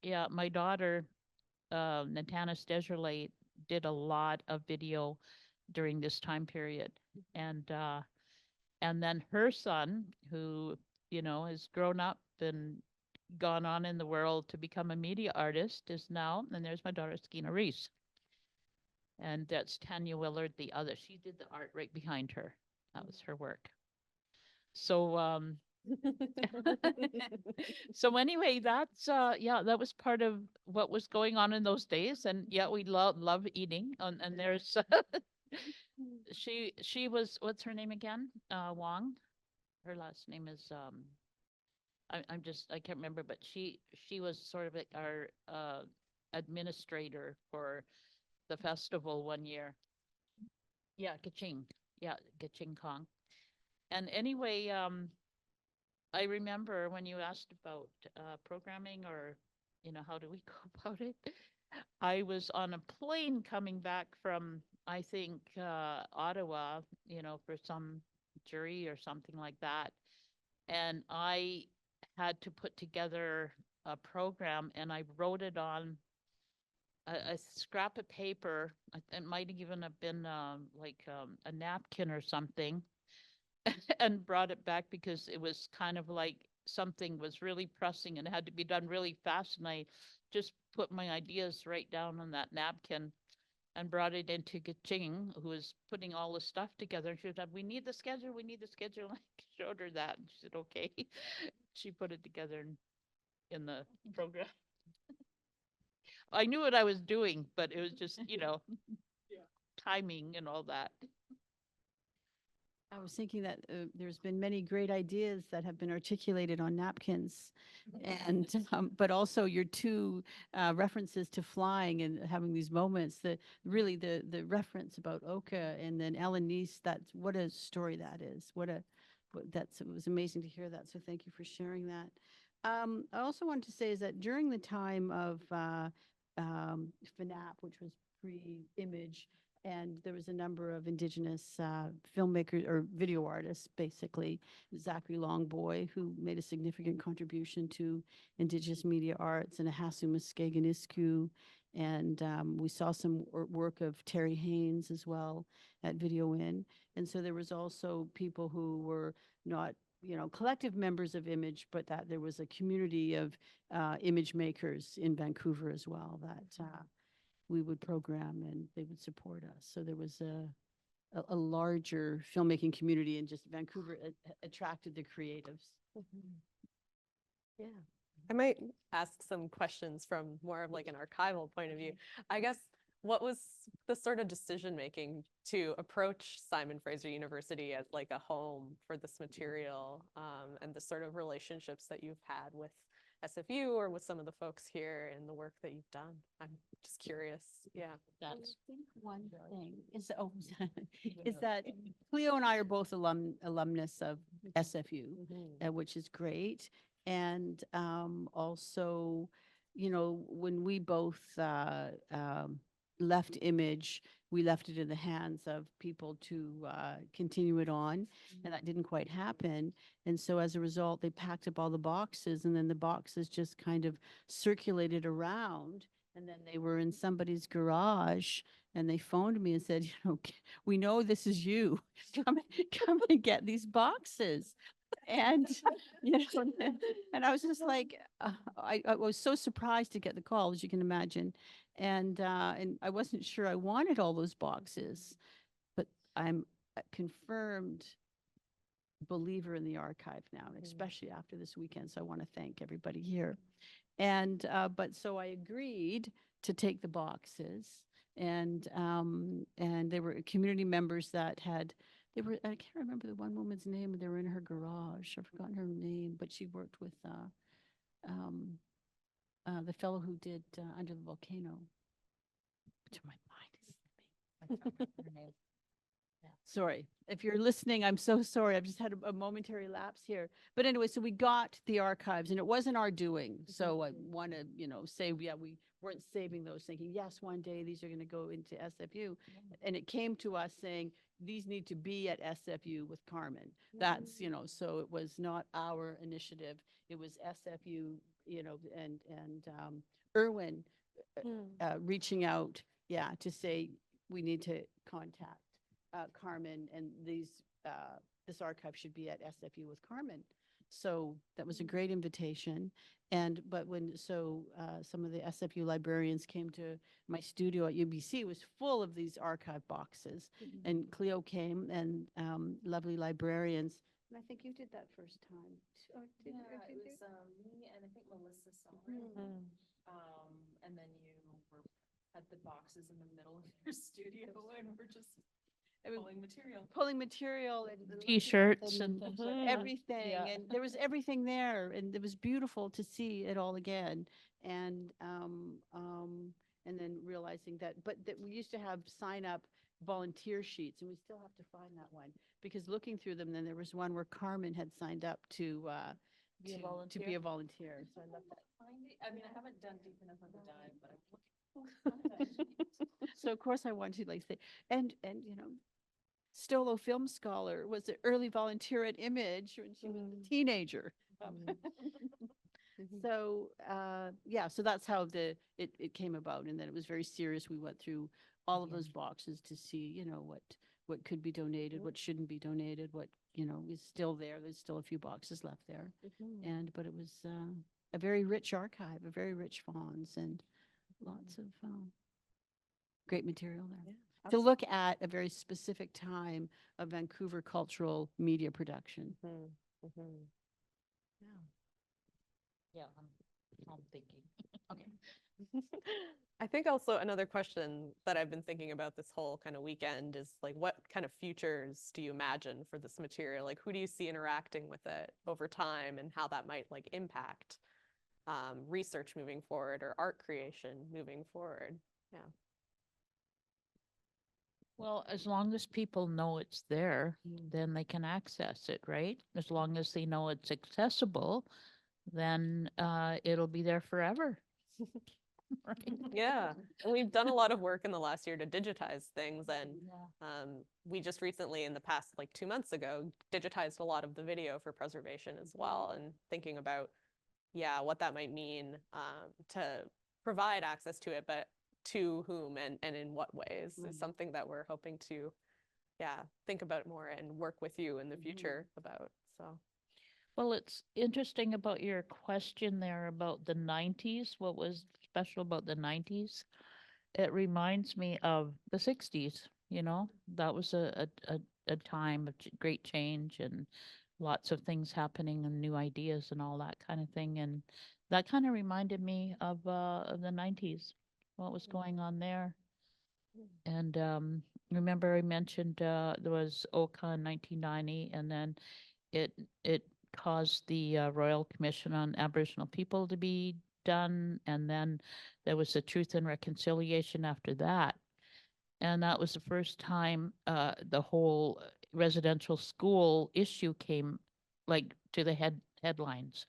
Yeah, my daughter, Natanis Desjardins, did a lot of video during this time period. And then her son, who, has grown up and gone on in the world to become a media artist, is now, and there's my daughter, Reece. And that's Tanya Willard, the other. She did the art right behind her. That was her work. So, so anyway, that's, that was part of what was going on in those days. And yeah, we love eating. And there's, she was, what's her name again? Wong. Her last name is, I can't remember, but she was sort of like our administrator for the festival one year. Yeah, Kaching. Yeah, Kaching Kong. And anyway, I remember when you asked about programming, or, how do we go about it? I was on a plane coming back from, I think, Ottawa, for some jury or something like that. And I had to put together a program, and I wrote it on a scrap of paper. It might even have been like a napkin or something, and brought it back because it was kind of like something was really pressing and it had to be done really fast. And I just put my ideas right down on that napkin and brought it into Kaching, who was putting all the stuff together. And she said, we need the schedule. I showed her that, and she said, okay. She put it together in the program. I knew what I was doing, but it was just, timing and all that. I was thinking that there's been many great ideas that have been articulated on napkins, and but also your two references to flying and having these moments. That really the reference about Oka, and then Ellen Neese. That's what a story that is. It was amazing to hear that. So thank you for sharing that. I also wanted to say is that during the time of FNAP, which was pre-image, and there was a number of Indigenous filmmakers or video artists, basically. Zachary Longboy, who made a significant contribution to Indigenous media arts, and Ahasu Muskeganisku. And we saw some work of Terry Haynes as well at Video In. And so there was also people who were not, you know, collective members of Image, but that there was a community of image makers in Vancouver as well that we would program and they would support us. So there was a larger filmmaking community, and just Vancouver attracted the creatives. Yeah. I might ask some questions from more of like an archival point of view. I guess, what was the sort of decision making to approach Simon Fraser University as like a home for this material, and the sort of relationships that you've had with SFU or with some of the folks here and the work that you've done? I'm just curious. Yeah. I think one thing is, is that Cleo and I are both alumnus of SFU, which is great. And also, you know, when we both left Image, we left it in the hands of people to continue it on, and that didn't quite happen. And so as a result, they packed up all the boxes, and then the boxes just kind of circulated around, and then they were in somebody's garage, and they phoned me and said, you know, we know this is you. Come and get these boxes. And you know, and I was just like, I was so surprised to get the call, as you can imagine, and I wasn't sure I wanted all those boxes, but I'm a confirmed believer in the archive now, and especially after this weekend. So I want to thank everybody here, and but so I agreed to take the boxes, and there were community members that had. They were, I can't remember the one woman's name, but they were in her garage. I've forgotten her name, but she worked with the fellow who did Under the Volcano. To my mind is slipping. Sorry, if you're listening, I'm so sorry. I've just had a momentary lapse here. But anyway, so we got the archives, and it wasn't our doing. So I want to, you know, say, yeah, we weren't saving those, thinking, yes, one day these are going to go into SFU. And it came to us saying, these need to be at SFU with Karrmen. That's, you know, so it was not our initiative. It was SFU, you know, and Irwin reaching out, to say, we need to contact Karrmen, and this archive should be at SFU with Karrmen. So that was a great invitation. But when some of the SFU librarians came to my studio at UBC, it was full of these archive boxes. And Cleo came, and lovely librarians. And I think you did that first time. Or did it you? was me and I think Melissa Sommer. And then you had the boxes in the middle of your studio, and we're just pulling material and T-shirts and things like that. everything. Yeah. And there was everything there, and it was beautiful to see it all again. And then realizing that we used to have sign up volunteer sheets, and we still have to find that one, because looking through them, then there was one where Karrmen had signed up to be a volunteer. So I love that. I mean, I haven't done deep enough on the dive, but I'm looking. So of course I want to say, and you know, Stolo Film Scholar was an early volunteer at Image when she was a teenager. So so that's how it came about, and then it was very serious. We went through all of those boxes to see, you know, what could be donated, what shouldn't be donated, what, you know, is still there. There's still a few boxes left there, but it was a very rich archive, a very rich fonds, and lots of great material there. To look at a very specific time of Vancouver cultural media production. Yeah, I'm thinking. Okay. I think also another question that I've been thinking about this whole kind of weekend is like, what kind of futures do you imagine for this material? Like, who do you see interacting with it over time, and how that might like impact research moving forward, or art creation moving forward? Yeah. Well, as long as people know it's there, then they can access it, right? As long as they know it's accessible, then it'll be there forever. Yeah, and we've done a lot of work in the last year to digitize things, and we just recently, in the past like 2 months ago, digitized a lot of the video for preservation as well, and thinking about, yeah, what that might mean to provide access to it, but to whom and in what ways is something that we're hoping to, yeah, think about more and work with you in the future about. So. Well, it's interesting about your question there about the 90s. What was special about the 90s? It reminds me of the 60s, you know, that was a time of great change and lots of things happening and new ideas and all that kind of thing. And that kind of reminded me of the 90s, what was going on there. And remember I mentioned there was OCA in 1990, and then it caused the Royal Commission on Aboriginal People to be done, and then there was the Truth and Reconciliation after that. And that was the first time the whole residential school issue came like to the headlines.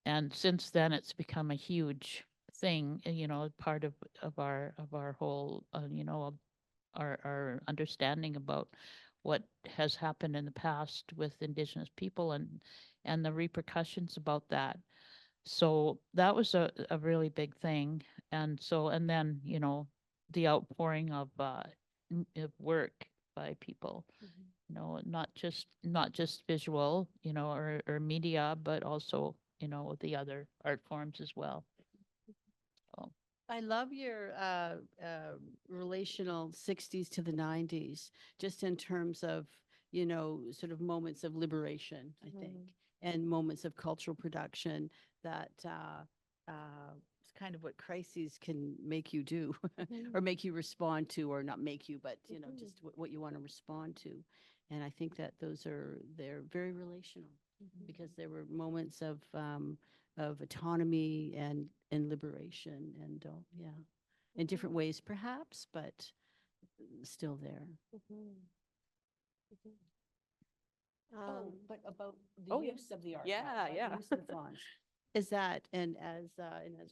And since then it's become a huge thing, you know, part of our whole you know, our understanding about what has happened in the past with Indigenous people and the repercussions about that. So that was a really big thing. And so, and then, you know, the outpouring of work by people, you know, not just visual, you know, or media, but also, you know, the other art forms as well. So. I love your relational 60s to the 90s, just in terms of, you know, sort of moments of liberation, I think, and moments of cultural production that it's kind of what crises can make you do or make you respond to, or not make you, but, you know, just what you want to respond to. And I think that they're very relational because there were moments of autonomy and liberation, and yeah, in different ways perhaps, but still there. But about the use of the archive, the use of the fonts, is that, and as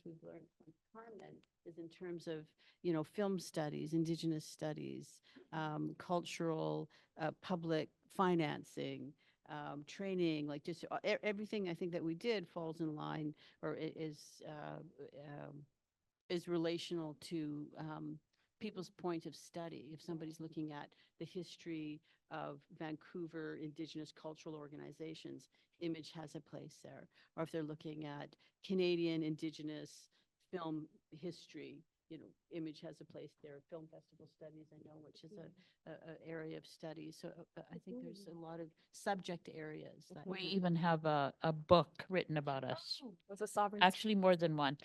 we've learned from Karrmen, is in terms of, you know, film studies, Indigenous studies, cultural, public financing, training, like just everything I think that we did falls in line, or is relational to people's point of study. If somebody's looking at the history of Vancouver Indigenous cultural organizations, IMAGE has a place there. Or if they're looking at Canadian Indigenous film history, you know, IMAGE has a place there. Film festival studies, I know, which is a area of study. So I think there's a lot of subject areas. That We even have a book written about us. Was a sovereign. Actually, more than one.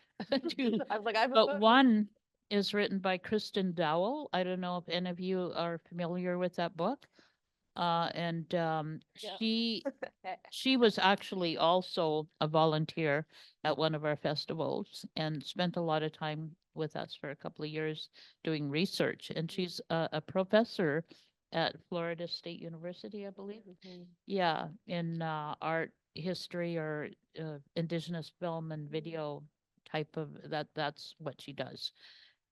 Two. I was like, I have a But book. one is written by Kristen Dowell. I don't know if any of you are familiar with that book. And she was actually also a volunteer at one of our festivals and spent a lot of time with us for a couple of years doing research. And she's a professor at Florida State University, I believe. Yeah, in art history or Indigenous film and video type of that's what she does.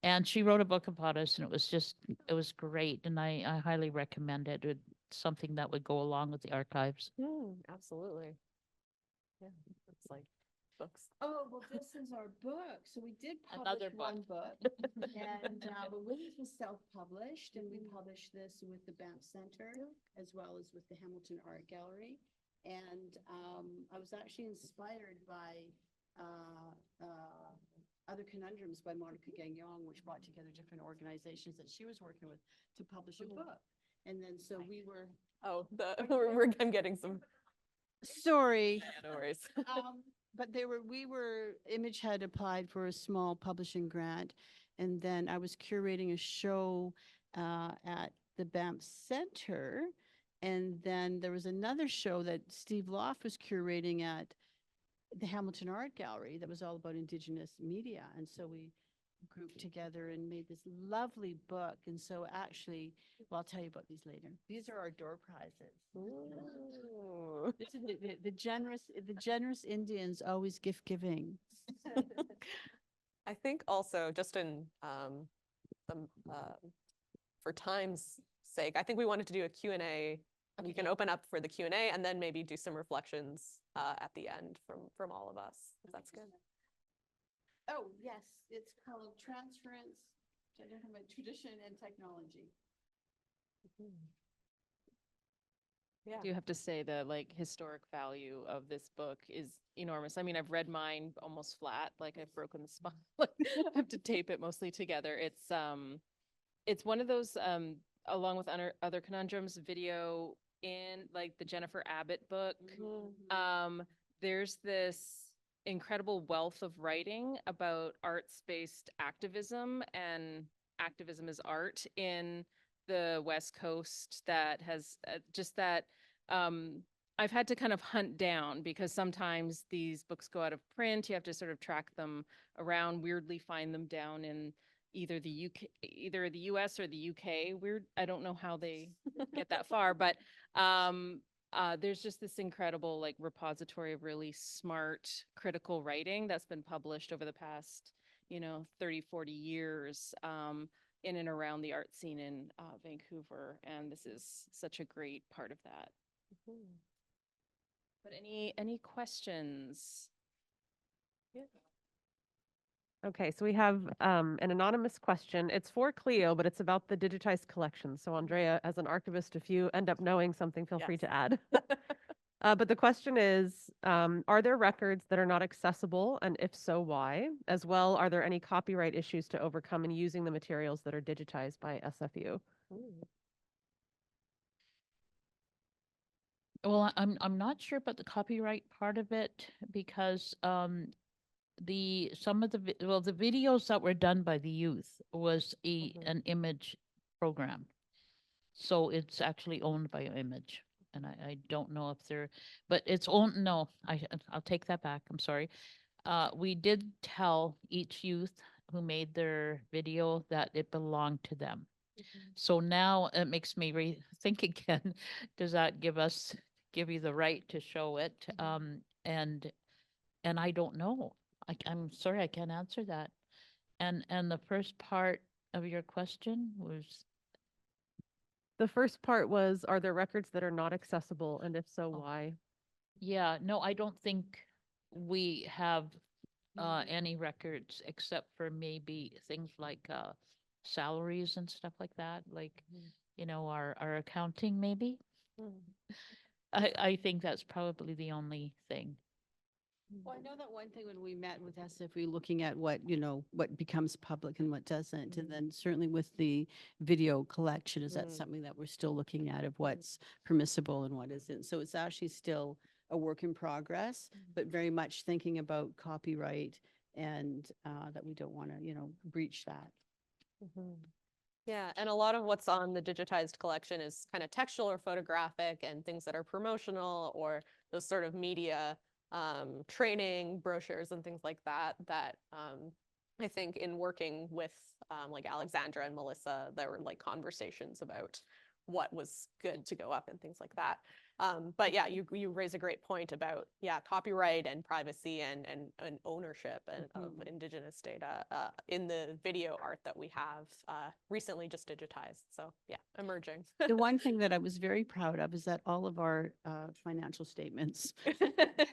And she wrote a book about us, and it was great, and I highly recommend it. It's something that would go along with the archives. Absolutely. Yeah, it's like books. Oh, well, this is our book. So we did publish Another book. one book, and but this was self-published, and we published this with the Banff Center as well as with the Hamilton Art Gallery. And I was actually inspired by Other Conundrums by Monica Gagnon, which brought together different organizations that she was working with to publish a book. And then so we were. Oh, I'm getting some. Sorry. No worries. But IMAGE had applied for a small publishing grant, and then I was curating a show at the Banff Center, and then there was another show that Steve Loft was curating at the Hamilton Art Gallery that was all about Indigenous media, and so we grouped together and made this lovely book. And so actually, well, I'll tell you about these later. These are our door prizes. Ooh. This is the generous Indians always gift giving. I think also just in the, for time's sake, I think we wanted to do a Q&A. We can open up for the Q&A and then maybe do some reflections at the end from all of us, if that's good. Oh, yes, it's called Transference, Tradition and Technology. Yeah. I do have to say the like historic value of this book is enormous. I mean, I've read mine almost flat, like I've broken the spine. Like, I have to tape it mostly together. It's one of those along with other conundrums video in like the Jennifer Abbott book. There's this incredible wealth of writing about arts-based activism and activism as art in the West Coast that has just that I've had to kind of hunt down because sometimes these books go out of print. You have to sort of track them around, weirdly find them down in either the UK, either the US or the UK. Weird. I don't know how they get that far, but there's just this incredible like repository of really smart critical writing that's been published over the past, 30, 40 years. In and around the art scene in Vancouver, and this is such a great part of that. But any questions? Yeah. Okay, so we have an anonymous question. It's for Cleo, but it's about the digitized collection. So Andrea, as an archivist, if you end up knowing something, feel free to add. But the question is, are there records that are not accessible? And if so, why? As well, are there any copyright issues to overcome in using the materials that are digitized by SFU? Well, I'm not sure about the copyright part of it because some of the videos that were done by the youth was an image program. So it's actually owned by Image. And I don't know if they're, but it's owned, no, I'll take that back. I'm sorry. We did tell each youth who made their video that it belonged to them. So now it makes me think again, does that give you the right to show it? And I don't know. I'm sorry, I can't answer that. And the first part of your question was? The first part was, are there records that are not accessible? And if so, why? Yeah, no, I don't think we have any records except for maybe things like salaries and stuff like that, like, our accounting maybe. I think that's probably the only thing. Well, I know that one thing when we met with SFU, looking at what becomes public and what doesn't, and then certainly with the video collection, is that something that we're still looking at of what's permissible and what isn't. So it's actually still a work in progress, but very much thinking about copyright and that we don't want to, breach that. Yeah, and a lot of what's on the digitized collection is kind of textual or photographic and things that are promotional or those sort of media training brochures and things like that, I think in working with like Alexandra and Melissa, there were like conversations about what was good to go up and things like that. But yeah, you raise a great point about, copyright and privacy and ownership of Indigenous data in the video art that we have recently just digitized. So yeah, emerging. The one thing that I was very proud of is that all of our financial statements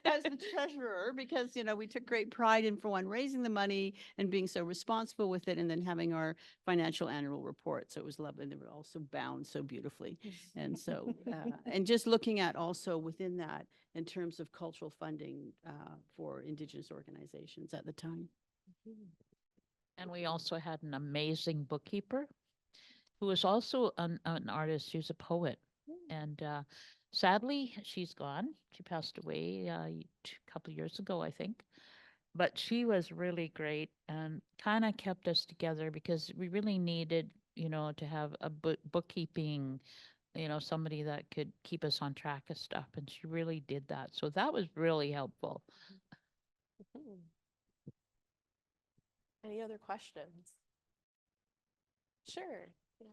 as the treasurer, because, we took great pride in, for one, raising the money and being so responsible with it, and then having our financial annual report. So it was lovely. They were also bound so beautifully. And so, and just looking at also within that in terms of cultural funding for Indigenous organizations at the time. And we also had an amazing bookkeeper who was also an artist. She was a poet. And sadly, she's gone. She passed away a couple of years ago, I think. But she was really great and kind of kept us together because we really needed, to have a bookkeeping, somebody that could keep us on track of stuff. And she really did that. So that was really helpful. Any other questions? Sure. Yeah.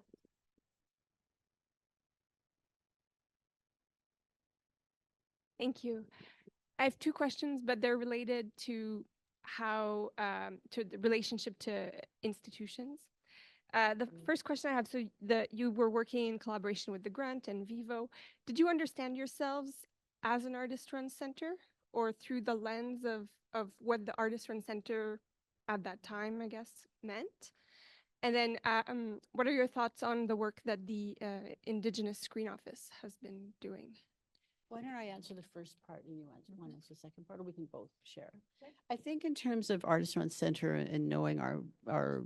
Thank you. I have two questions, but they're related to how to the relationship to institutions. The first question I have, so you were working in collaboration with the Grant and VIVO. Did you understand yourselves as an artist-run center, or through the lens of what the artist-run center at that time, I guess, meant? And then what are your thoughts on the work that the Indigenous Screen Office has been doing? Why don't I answer the first part and you want to answer the second part, or we can both share? I think in terms of Artist Run Center and knowing our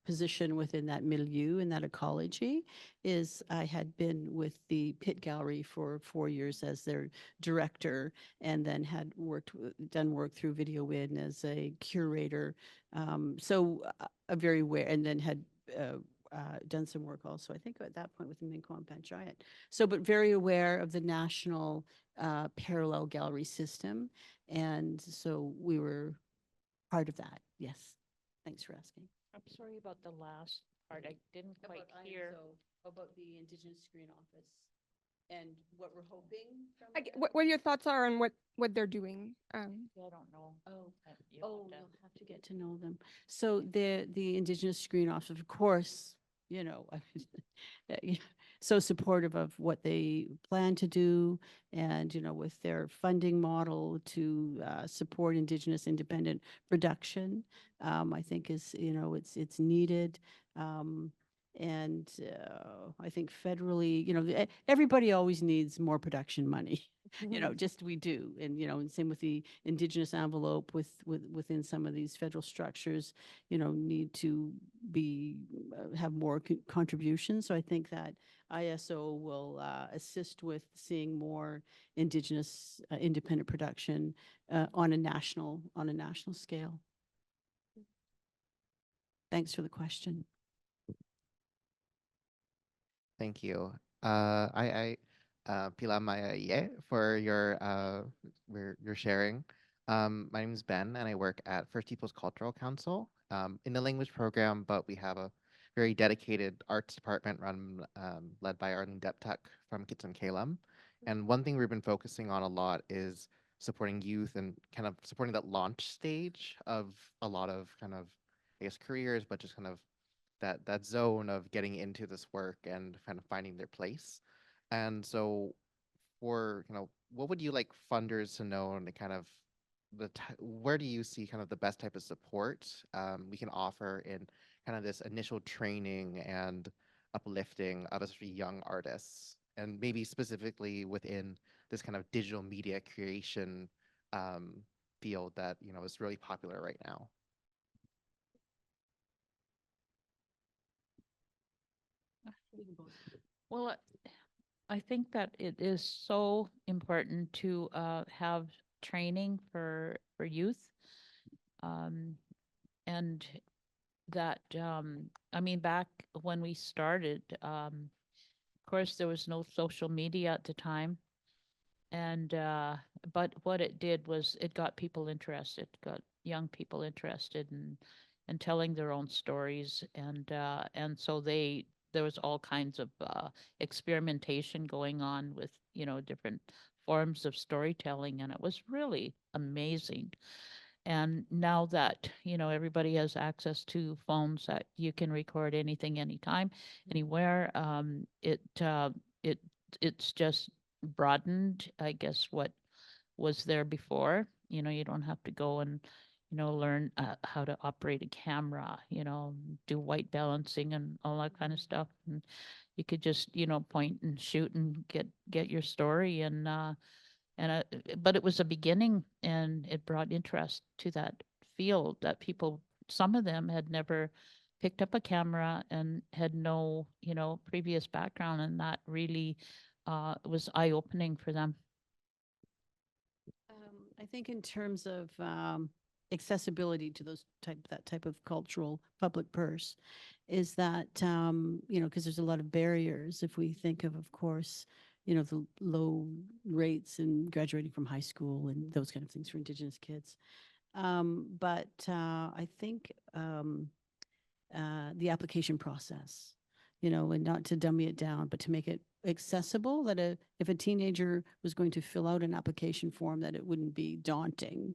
position within that milieu and that ecology is I had been with the Pitt Gallery for 4 years as their director, and then had done work through Video In as a curator. So very aware, and then had done some work also, I think at that point with the Minko and Panchayat. So, but very aware of the national parallel gallery system. And so we were part of that. Yes. Thanks for asking. I'm sorry about the last part. I didn't quite hear. About the Indigenous Screen Office and what we're hoping from what your thoughts are on what they're doing. I don't know. You'll have to get to know them. So the Indigenous Screen Office, of course, you know, so supportive of what they plan to do, and you know, with their funding model to support Indigenous independent production, I think is, you know, it's needed. And I think federally, you know, everybody always needs more production money. You know, just we do. And, you know, and same with the Indigenous envelope within some of these federal structures, you know, need to be, have more contributions. So I think that ISO will assist with seeing more Indigenous independent production on a national scale. Thanks for the question. Thank you. I Pila Maya Ye for your sharing. My name is Ben, and I work at First Peoples Cultural Council in the language program, but we have a very dedicated arts department led by Arlene Deptuck from Kitson Kalem. And one thing we've been focusing on a lot is supporting youth and kind of supporting that launch stage of a lot of kind of, I guess, careers, but just kind of that zone of getting into this work and kind of finding their place. And so for, you know, what would you like funders to know, and kind of where do you see kind of the best type of support we can offer in kind of this initial training and uplifting of especially young artists, and maybe specifically within this kind of digital media creation field that, you know, is really popular right now? Well, I think that it is so important to have training for youth, and that I mean, back when we started, of course, there was no social media at the time, and but what it did was it got people interested, got young people interested in telling their own stories, and so there was all kinds of experimentation going on with, you know, different forms of storytelling, and it was really amazing. And now that, you know, everybody has access to phones that you can record anything, anytime, anywhere, it's just broadened, I guess, what was there before. You know, you don't have to go and, you know, learn how to operate a camera, you know, do white balancing and all that kind of stuff. And you could just, you know, point and shoot and get your story. And but it was a beginning, and it brought interest to that field that people, some of them had never picked up a camera and had no, you know, previous background, and that really was eye-opening for them. I think in terms of accessibility to that type of cultural public purse, is that you know, because there's a lot of barriers. If we think of course, you know, the low rates in graduating from high school and those kind of things for Indigenous kids, but I think the application process, you know, and not to dummy it down, but to make it accessible, that if a teenager was going to fill out an application form, that it wouldn't be daunting.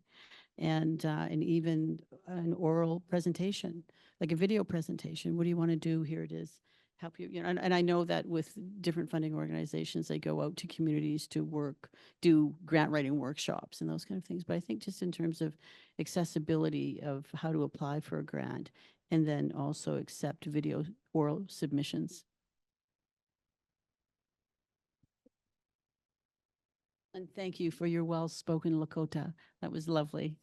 and even an oral presentation, like a video presentation. What do you want to do? Here it is. Help you, you know, and I know that with different funding organizations, they go out to communities to do grant writing workshops and those kind of things. But I think just in terms of accessibility of how to apply for a grant and then also accept video oral submissions. And thank you for your well-spoken Lakota. That was lovely.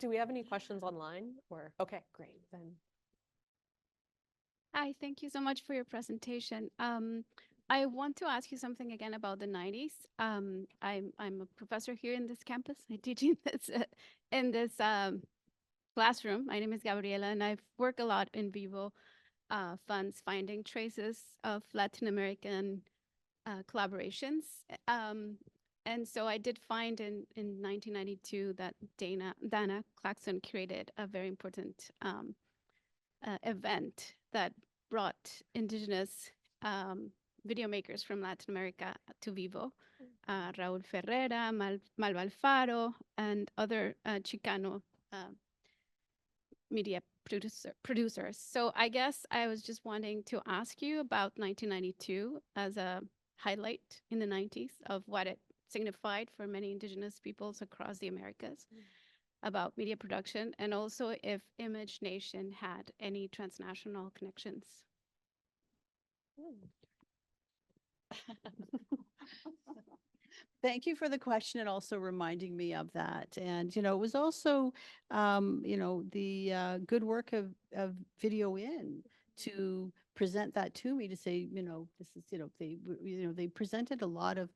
Do we have any questions online or? Okay, great. Then Hi, thank you so much for your presentation. I want to ask you something again about the 90s. I'm a professor here in this campus. I teach in this classroom. My name is Gabriela, and I've worked a lot in VIVO funds, finding traces of Latin American collaborations. And so I did find in 1992 that Dana Claxton created a very important event that brought indigenous video makers from Latin America to VIVO. Raúl Ferreira, Malva Alfaro, and other Chicano media producers. So I guess I was just wanting to ask you about 1992 as a highlight in the 90s of what it signified for many indigenous peoples across the Americas about media production, and also if IMAGeNation had any transnational connections. Thank you for the question and also reminding me of that. And, you know, it was also, you know, the good work of Video In to present that to me to say, you know, this is, you know, they presented a lot of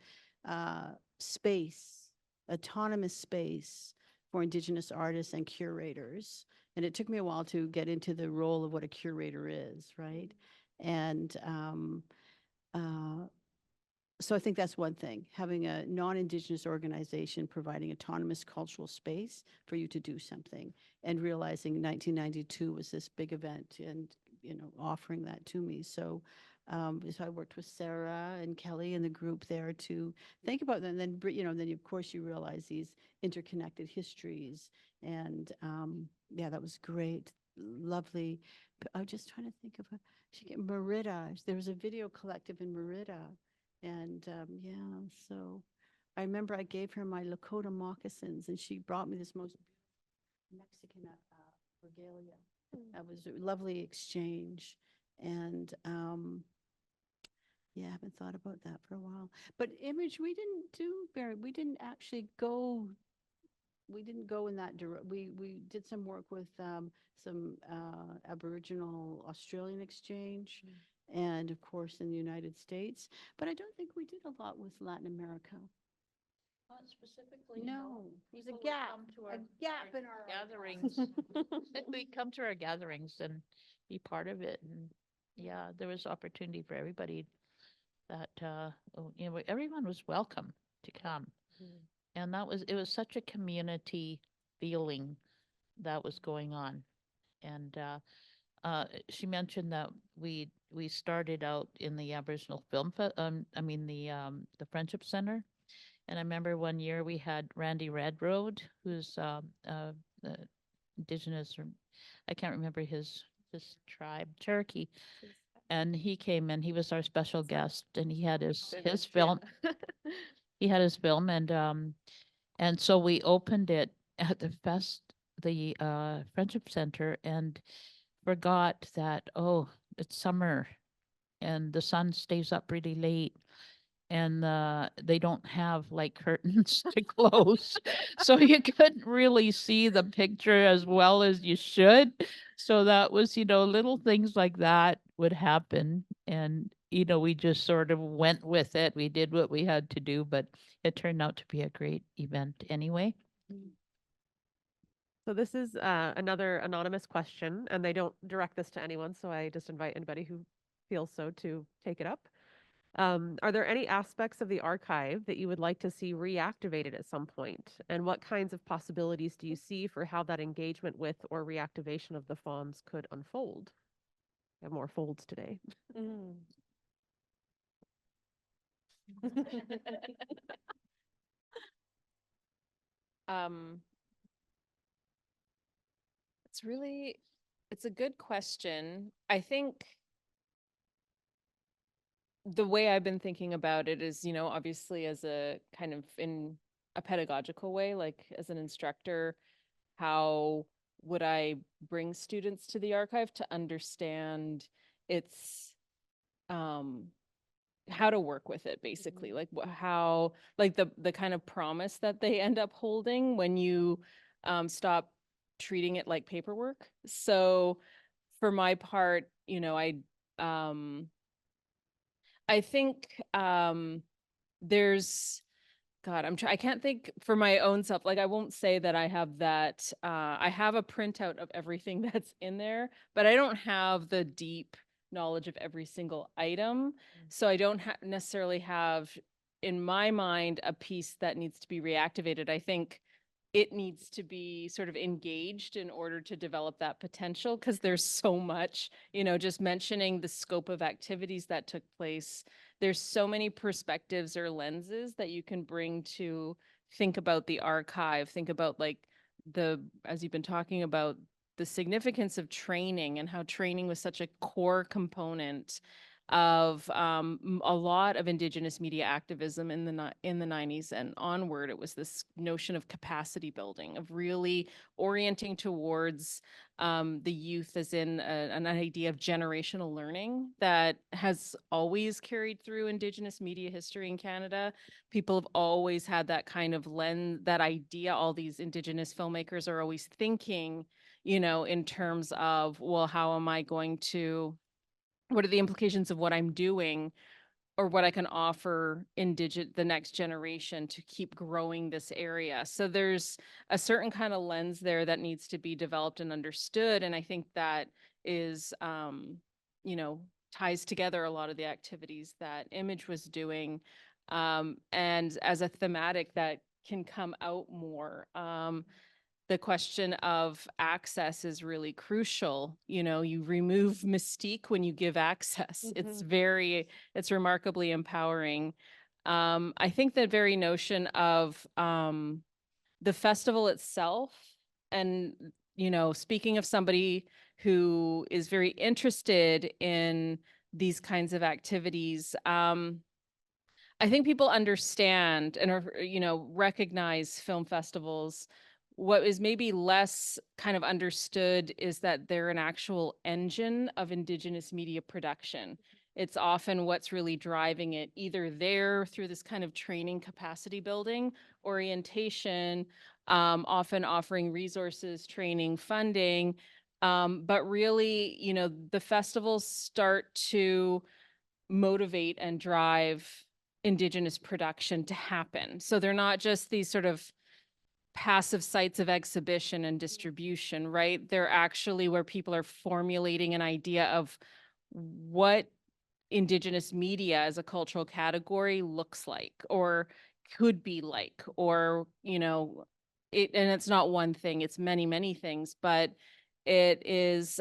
space, autonomous space for Indigenous artists and curators. And it took me a while to get into the role of what a curator is, right? And so I think that's one thing, having a non-Indigenous organization providing autonomous cultural space for you to do something, and realizing 1992 was this big event and, you know, offering that to me. So so I worked with Sarah and Kelly and the group there to think about that. And then, you know, then of course you realize these interconnected histories. And yeah, that was great. Lovely. But I'm just trying to think of Merida. There was a video collective in Merida. And yeah, so I remember I gave her my Lakota moccasins and she brought me this most Mexican regalia. That was a lovely exchange. And yeah, I haven't thought about that for a while. But Image, we didn't actually go, we didn't go in that direction. We did some work with some Aboriginal Australian exchange and of course in the United States. But I don't think we did a lot with Latin America. Not specifically. No, there's a People would gap, come to a gap in our gatherings. We'd come to our gatherings and be part of it. And yeah, there was opportunity for everybody that, you know, everyone was welcome to come. And it was such a community feeling that was going on. And she mentioned that we started out in the Aboriginal Film, the Friendship Center. And I remember one year we had Randy Redroad, who's Indigenous, or I can't remember his tribe, Cherokee. And he came and he was our special guest, and he had his film. He had his film, and so we opened it at the Friendship Center, and forgot that, oh, it's summer and the sun stays up really late, and they don't have like curtains to close, so you couldn't really see the picture as well as you should. So that was, you know, little things like that would happen, and you know, we just sort of went with it. We did what we had to do, but it turned out to be a great event anyway. So this is another anonymous question, and they don't direct this to anyone, so I just invite anybody who feels so to take it up. Are there any aspects of the archive that you would like to see reactivated at some point? And what kinds of possibilities do you see for how that engagement with or reactivation of the fonds could unfold? I have more folds today. It's a good question. I think the way I've been thinking about it is, obviously as a kind of in a pedagogical way, like as an instructor, how would I bring students to the archive to understand its how to work with it, basically, like how, like the kind of promise that they end up holding when you stop treating it like paperwork. So for my part, I think there's, God, I can't think for my own self. Like, I won't say that I have that. I have a printout of everything that's in there, but I don't have the deep knowledge of every single item. So I don't necessarily have, in my mind, a piece that needs to be reactivated. I think it needs to be sort of engaged in order to develop that potential, because there's so much, just mentioning the scope of activities that took place. There's so many perspectives or lenses that you can bring to think about the archive, think about like as you've been talking about, the significance of training and how training was such a core component of a lot of Indigenous media activism in the 90s and onward. It was this notion of capacity building, of really orienting towards the youth as in an idea of generational learning that has always carried through Indigenous media history in Canada. People have always had that kind of lens, that idea. All these Indigenous filmmakers are always thinking, in terms of, well, how am I going to, what are the implications of what I'm doing or what I can offer the next generation to keep growing this area? So there's a certain kind of lens there that needs to be developed and understood. And I think that is, ties together a lot of the activities that IMAGE was doing. And as a thematic that can come out more. The question of access is really crucial. You remove mystique when you give access. It's remarkably empowering. I think the very notion of the festival itself, and, speaking of somebody who is very interested in these kinds of activities, I think people understand and recognize film festivals. What is maybe less kind of understood is that they're an actual engine of Indigenous media production. It's often what's really driving it, either there through this kind of training, capacity building, orientation, often offering resources, training, funding. But really, the festivals start to motivate and drive Indigenous production to happen. So they're not just these sort of passive sites of exhibition and distribution, right? They're actually where people are formulating an idea of what Indigenous media as a cultural category looks like or could be like, or, and it's not one thing, it's many, many things, but it is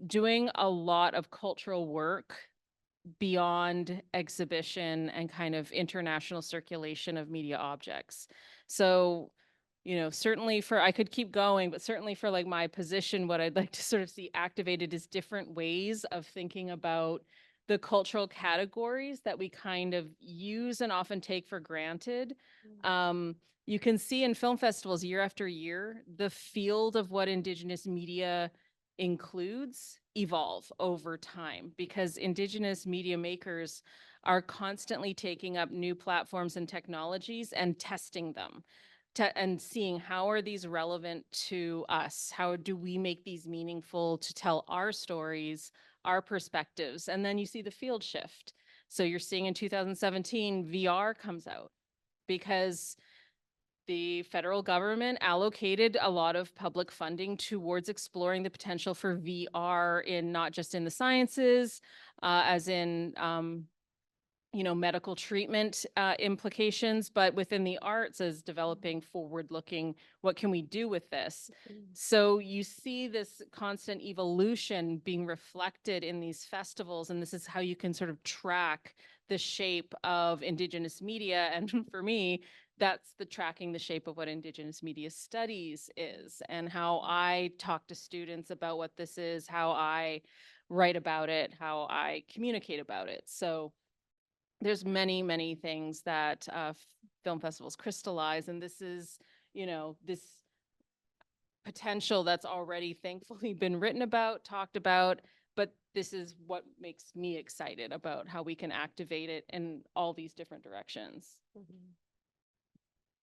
doing a lot of cultural work beyond exhibition and kind of international circulation of media objects. So, certainly I could keep going, but certainly for like my position, what I'd like to sort of see activated is different ways of thinking about the cultural categories that we kind of use and often take for granted. You can see in film festivals year after year, the field of what Indigenous media includes evolve over time, because Indigenous media makers are constantly taking up new platforms and technologies and testing them and seeing how are these relevant to us? How do we make these meaningful to tell our stories, our perspectives? And then you see the field shift. So you're seeing in 2017, VR comes out because the federal government allocated a lot of public funding towards exploring the potential for VR in not just in the sciences, as in, medical treatment implications, but within the arts as developing forward-looking, what can we do with this? So you see this constant evolution being reflected in these festivals, and this is how you can sort of track the shape of Indigenous media. And for me, that's the tracking the shape of what Indigenous media studies is, and how I talk to students about what this is, how I write about it, how I communicate about it. So there's many, many things that film festivals crystallize, and this is, you know, this potential that's already thankfully been written about, talked about, but this is what makes me excited about how we can activate it in all these different directions.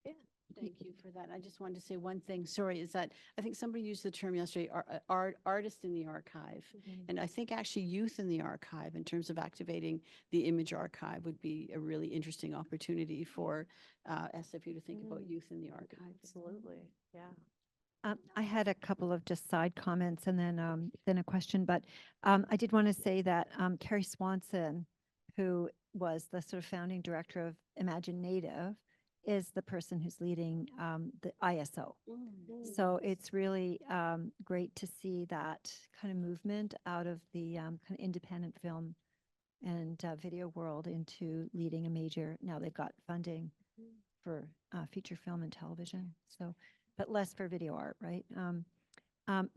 Yeah, thank you for that. I just wanted to say one thing, sorry, is that I think somebody used the term yesterday, artist in the archive. And I think actually youth in the archive, in terms of activating the image archive, would be a really interesting opportunity for SFU to think about youth in the archive. Absolutely, yeah. I had a couple of just side comments and then a question, but I did want to say that Carrie Swanson, who was the sort of founding director of IMAGeNative, is the person who's leading the ISO. So it's really great to see that kind of movement out of the kind of independent film and video world into leading a major. Now they've got funding for feature film and television. So, but less for video art, right?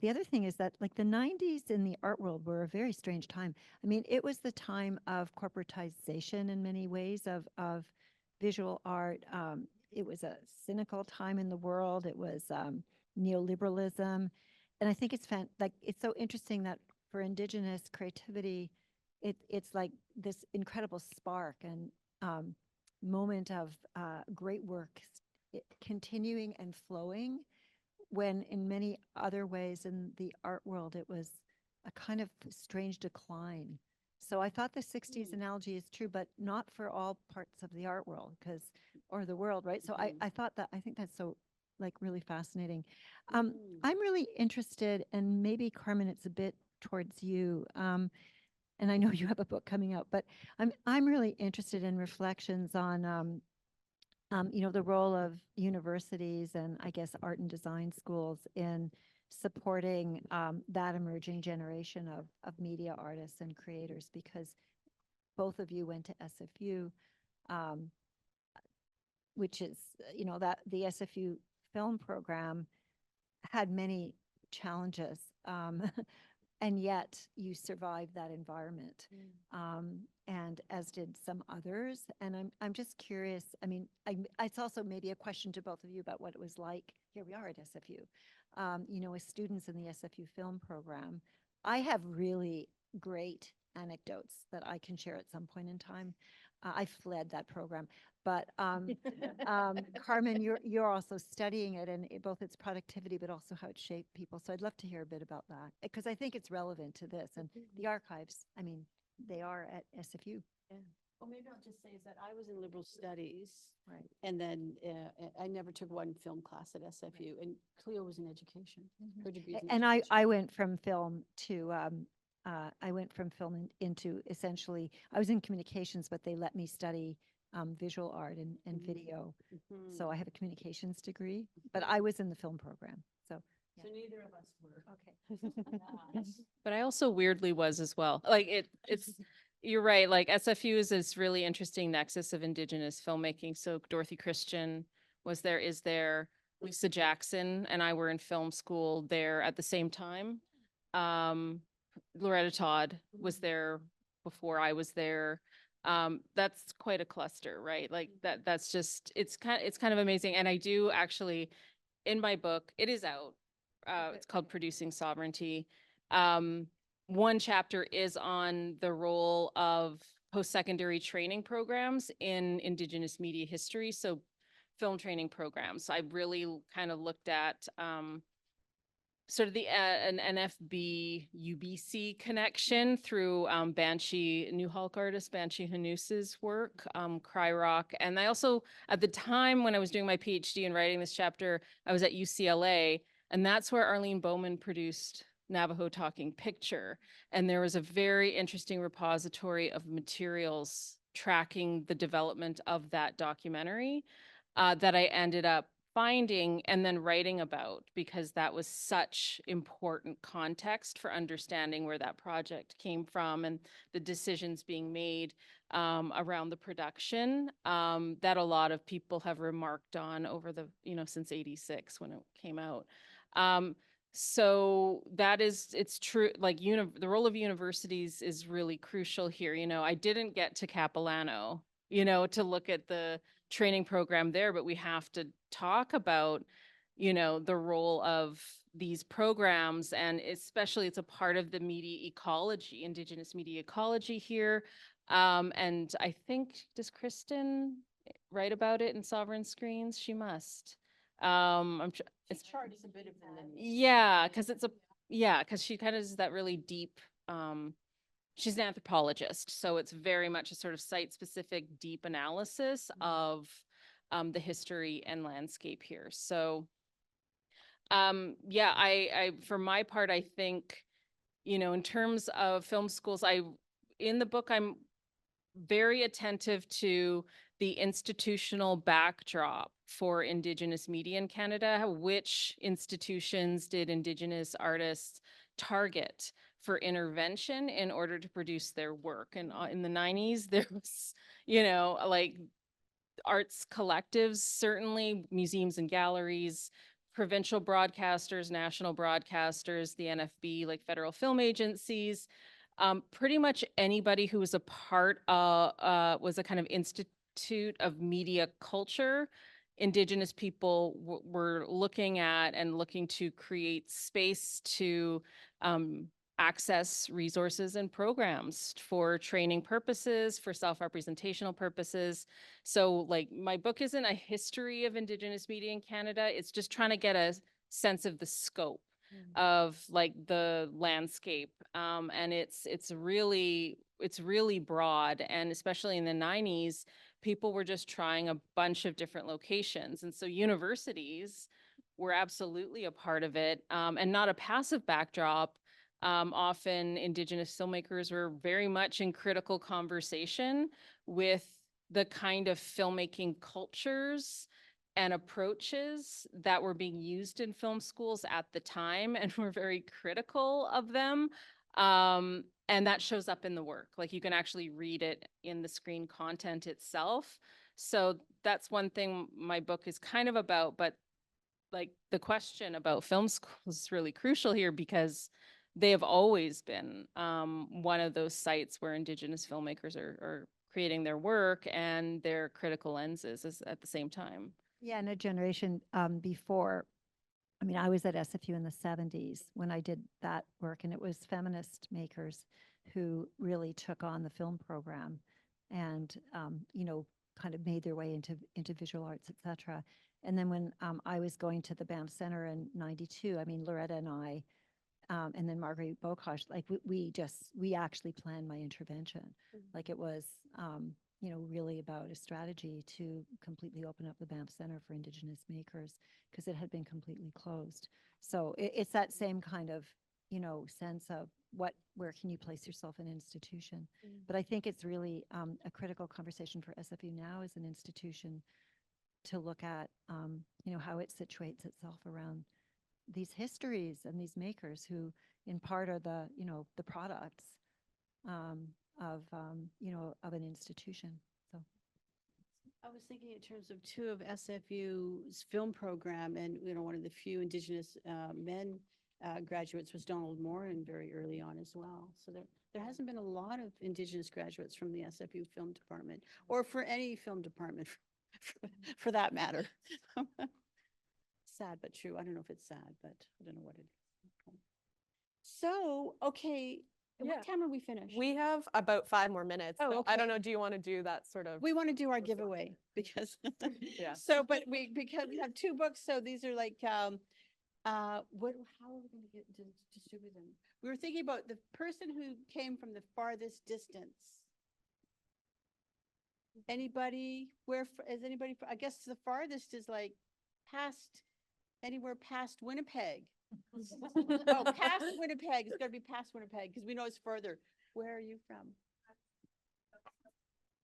The other thing is that like the 90s in the art world were a very strange time. I mean, it was the time of corporatization in many ways of visual art. It was a cynical time in the world. It was neoliberalism. And I think it's it's so interesting that for Indigenous creativity, it's like this incredible spark and moment of great work continuing and flowing, when in many other ways in the art world, it was a kind of strange decline. So I thought the 60s analogy is true, but not for all parts of the art world or the world, right? So I think that's so like really fascinating. I'm really interested, and maybe Karrmen, it's a bit towards you. And I know you have a book coming out, but I'm really interested in reflections on you know, the role of universities and I guess art and design schools in supporting that emerging generation of media artists and creators, because both of you went to SFU, which is, you know, that the SFU film program had many challenges. And yet you survived that environment, and as did some others. And I'm just curious. I mean, it's also maybe a question to both of you about what it was like. Here we are at SFU, you know, as students in the SFU film program. I have really great anecdotes that I can share at some point in time. I fled that program, but Karrmen, you're also studying it, and both its productivity, but also how it shaped people. So I'd love to hear a bit about that, because I think it's relevant to this. And the archives, I mean, they are at SFU. Yeah. Well, maybe I'll just say is that I was in liberal studies, right? And then I never took one film class at SFU, and Cleo was in education. Her degree is in And education. I went from film to into essentially, I was in communications, but they let me study visual art and video. So I have a communications degree, but I was in the film program. So neither of us were. Okay. But I also weirdly was as well. Like it's you're right. Like SFU is this really interesting nexus of Indigenous filmmaking. So Dorothy Christian was there, is there. Lisa Jackson and I were in film school there at the same time. Loretta Todd was there before I was there. That's quite a cluster, right? Like that's just, it's kind of amazing. And I do actually, in my book, it is out. It's called Producing Sovereignty. One chapter is on the role of post-secondary training programs in Indigenous media history. So film training programs. I really kind of looked at sort of an NFB UBC connection through Banshee, New Hulk artist Banshee Hanusa's work, Cry Rock. And I also, at the time when I was doing my PhD and writing this chapter, I was at UCLA, and that's where Arlene Bowman produced Navajo Talking Picture. And there was a very interesting repository of materials tracking the development of that documentary that I ended up finding and then writing about, because that was such important context for understanding where that project came from and the decisions being made around the production that a lot of people have remarked on over the, since '86 when it came out. So that it's true, like the role of universities is really crucial here. I didn't get to Capilano, to look at the training program there, but we have to talk about, the role of these programs, and especially it's a part of the media ecology, Indigenous media ecology here. And I think, does Kristen write about it in Sovereign Screens? She must. This chart is a bit of yeah, because because she kind of is that really deep, she's an anthropologist, so it's very much a sort of site-specific deep analysis of the history and landscape here. So yeah, I for my part, I think, in terms of film schools, in the book, I'm very attentive to the institutional backdrop for Indigenous media in Canada. Which institutions did Indigenous artists target for intervention in order to produce their work? And in the 90s, there was, like arts collectives, certainly museums and galleries, provincial broadcasters, national broadcasters, the NFB, like federal film agencies. Pretty much anybody who was a part of, was a kind of institute of media culture, Indigenous people were looking at and looking to create space to access resources and programs for training purposes, for self-representational purposes. So like my book isn't a history of Indigenous media in Canada. It's just trying to get a sense of the scope of like the landscape. And it's really broad. And especially in the 90s, people were just trying a bunch of different locations. And so universities were absolutely a part of it, and not a passive backdrop. Often Indigenous filmmakers were very much in critical conversation with the kind of filmmaking cultures and approaches that were being used in film schools at the time, and were very critical of them. And that shows up in the work. Like you can actually read it in the screen content itself. So that's one thing my book is kind of about, but like the question about film schools is really crucial here, because they have always been one of those sites where Indigenous filmmakers are creating their work and their critical lenses at the same time. Yeah, and a generation before, I mean, I was at SFU in the 70s when I did that work, and it was feminist makers who really took on the film program and, kind of made their way into visual arts, et cetera. And then when I was going to the Banff Center in '92, I mean, Loretta and I, and then Marguerite Bokosh, like we actually planned my intervention. Like it was, really about a strategy to completely open up the Banff Center for Indigenous makers, because it had been completely closed. So it's that same kind of, sense of where can you place yourself in an institution? But I think it's really a critical conversation for SFU now as an institution to look at, how it situates itself around these histories and these makers who in part are the, the products of an institution. So I was thinking in terms of too of SFU's film program, and one of the few Indigenous men graduates was Donald Morin very early on as well. So there hasn't been a lot of Indigenous graduates from the SFU film department, or for any film department for that matter. Sad but true. I don't know if it's sad, but I don't know what it is. So, okay. What time are we finished? We have about 5 more minutes. Oh, so okay. I don't know. Do you want to do that sort of? We want to do our giveaway because Yeah. So, but because we have 2 books, so these are like how are we going to distribute them? We were thinking about the person who came from the farthest distance. Anybody? Where is anybody? I guess the farthest is like anywhere past Winnipeg. Oh, past Winnipeg. It's got to be past Winnipeg because we know it's further. Where are you from?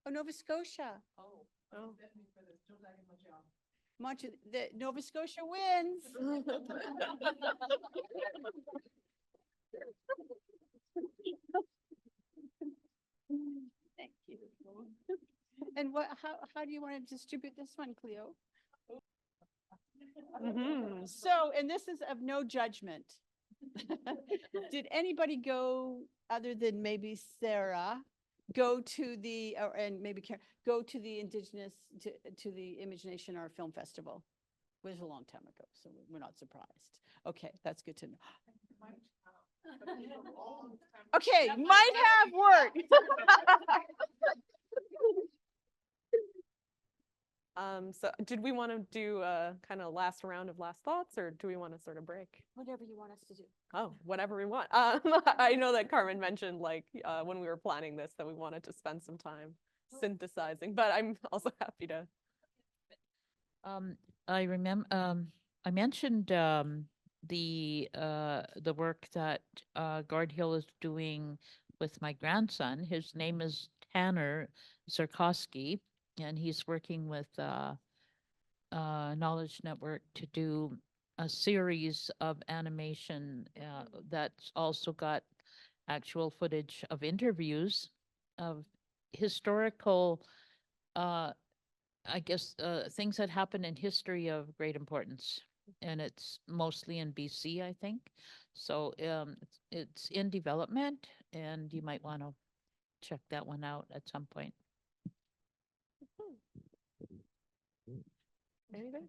Oh, Nova Scotia. Oh. The Nova Scotia wins. Thank you. And how do you want to distribute this one, Cleo? So, and this is of no judgment. Did anybody go, other than maybe Sarah, go to the, and maybe Karen, go to the Indigenous, to the IMAGeNation Art Film Festival? It was a long time ago, so we're not surprised. Okay, that's good to know. Okay, might have worked. So did we want to do a kind of last round of last thoughts, or do we want to sort of break? Whatever you want us to do. Oh, whatever we want. I know that Karrmen mentioned, like, when we were planning this, that we wanted to spend some time synthesizing, but I'm also happy to. I remember I mentioned the work that Guard Hill is doing with my grandson. His name is Tarnawsky, and he's working with Knowledge Network to do a series of animation that's also got actual footage of interviews of historical, I guess, things that happened in history of great importance. And it's mostly in BC, I think. So it's in development, and you might want to check that one out at some point. Anything?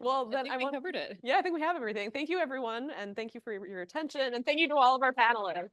Well, then I covered it. Yeah, I think we have everything. Thank you, everyone, and thank you for your attention, and thank you to all of our panelists.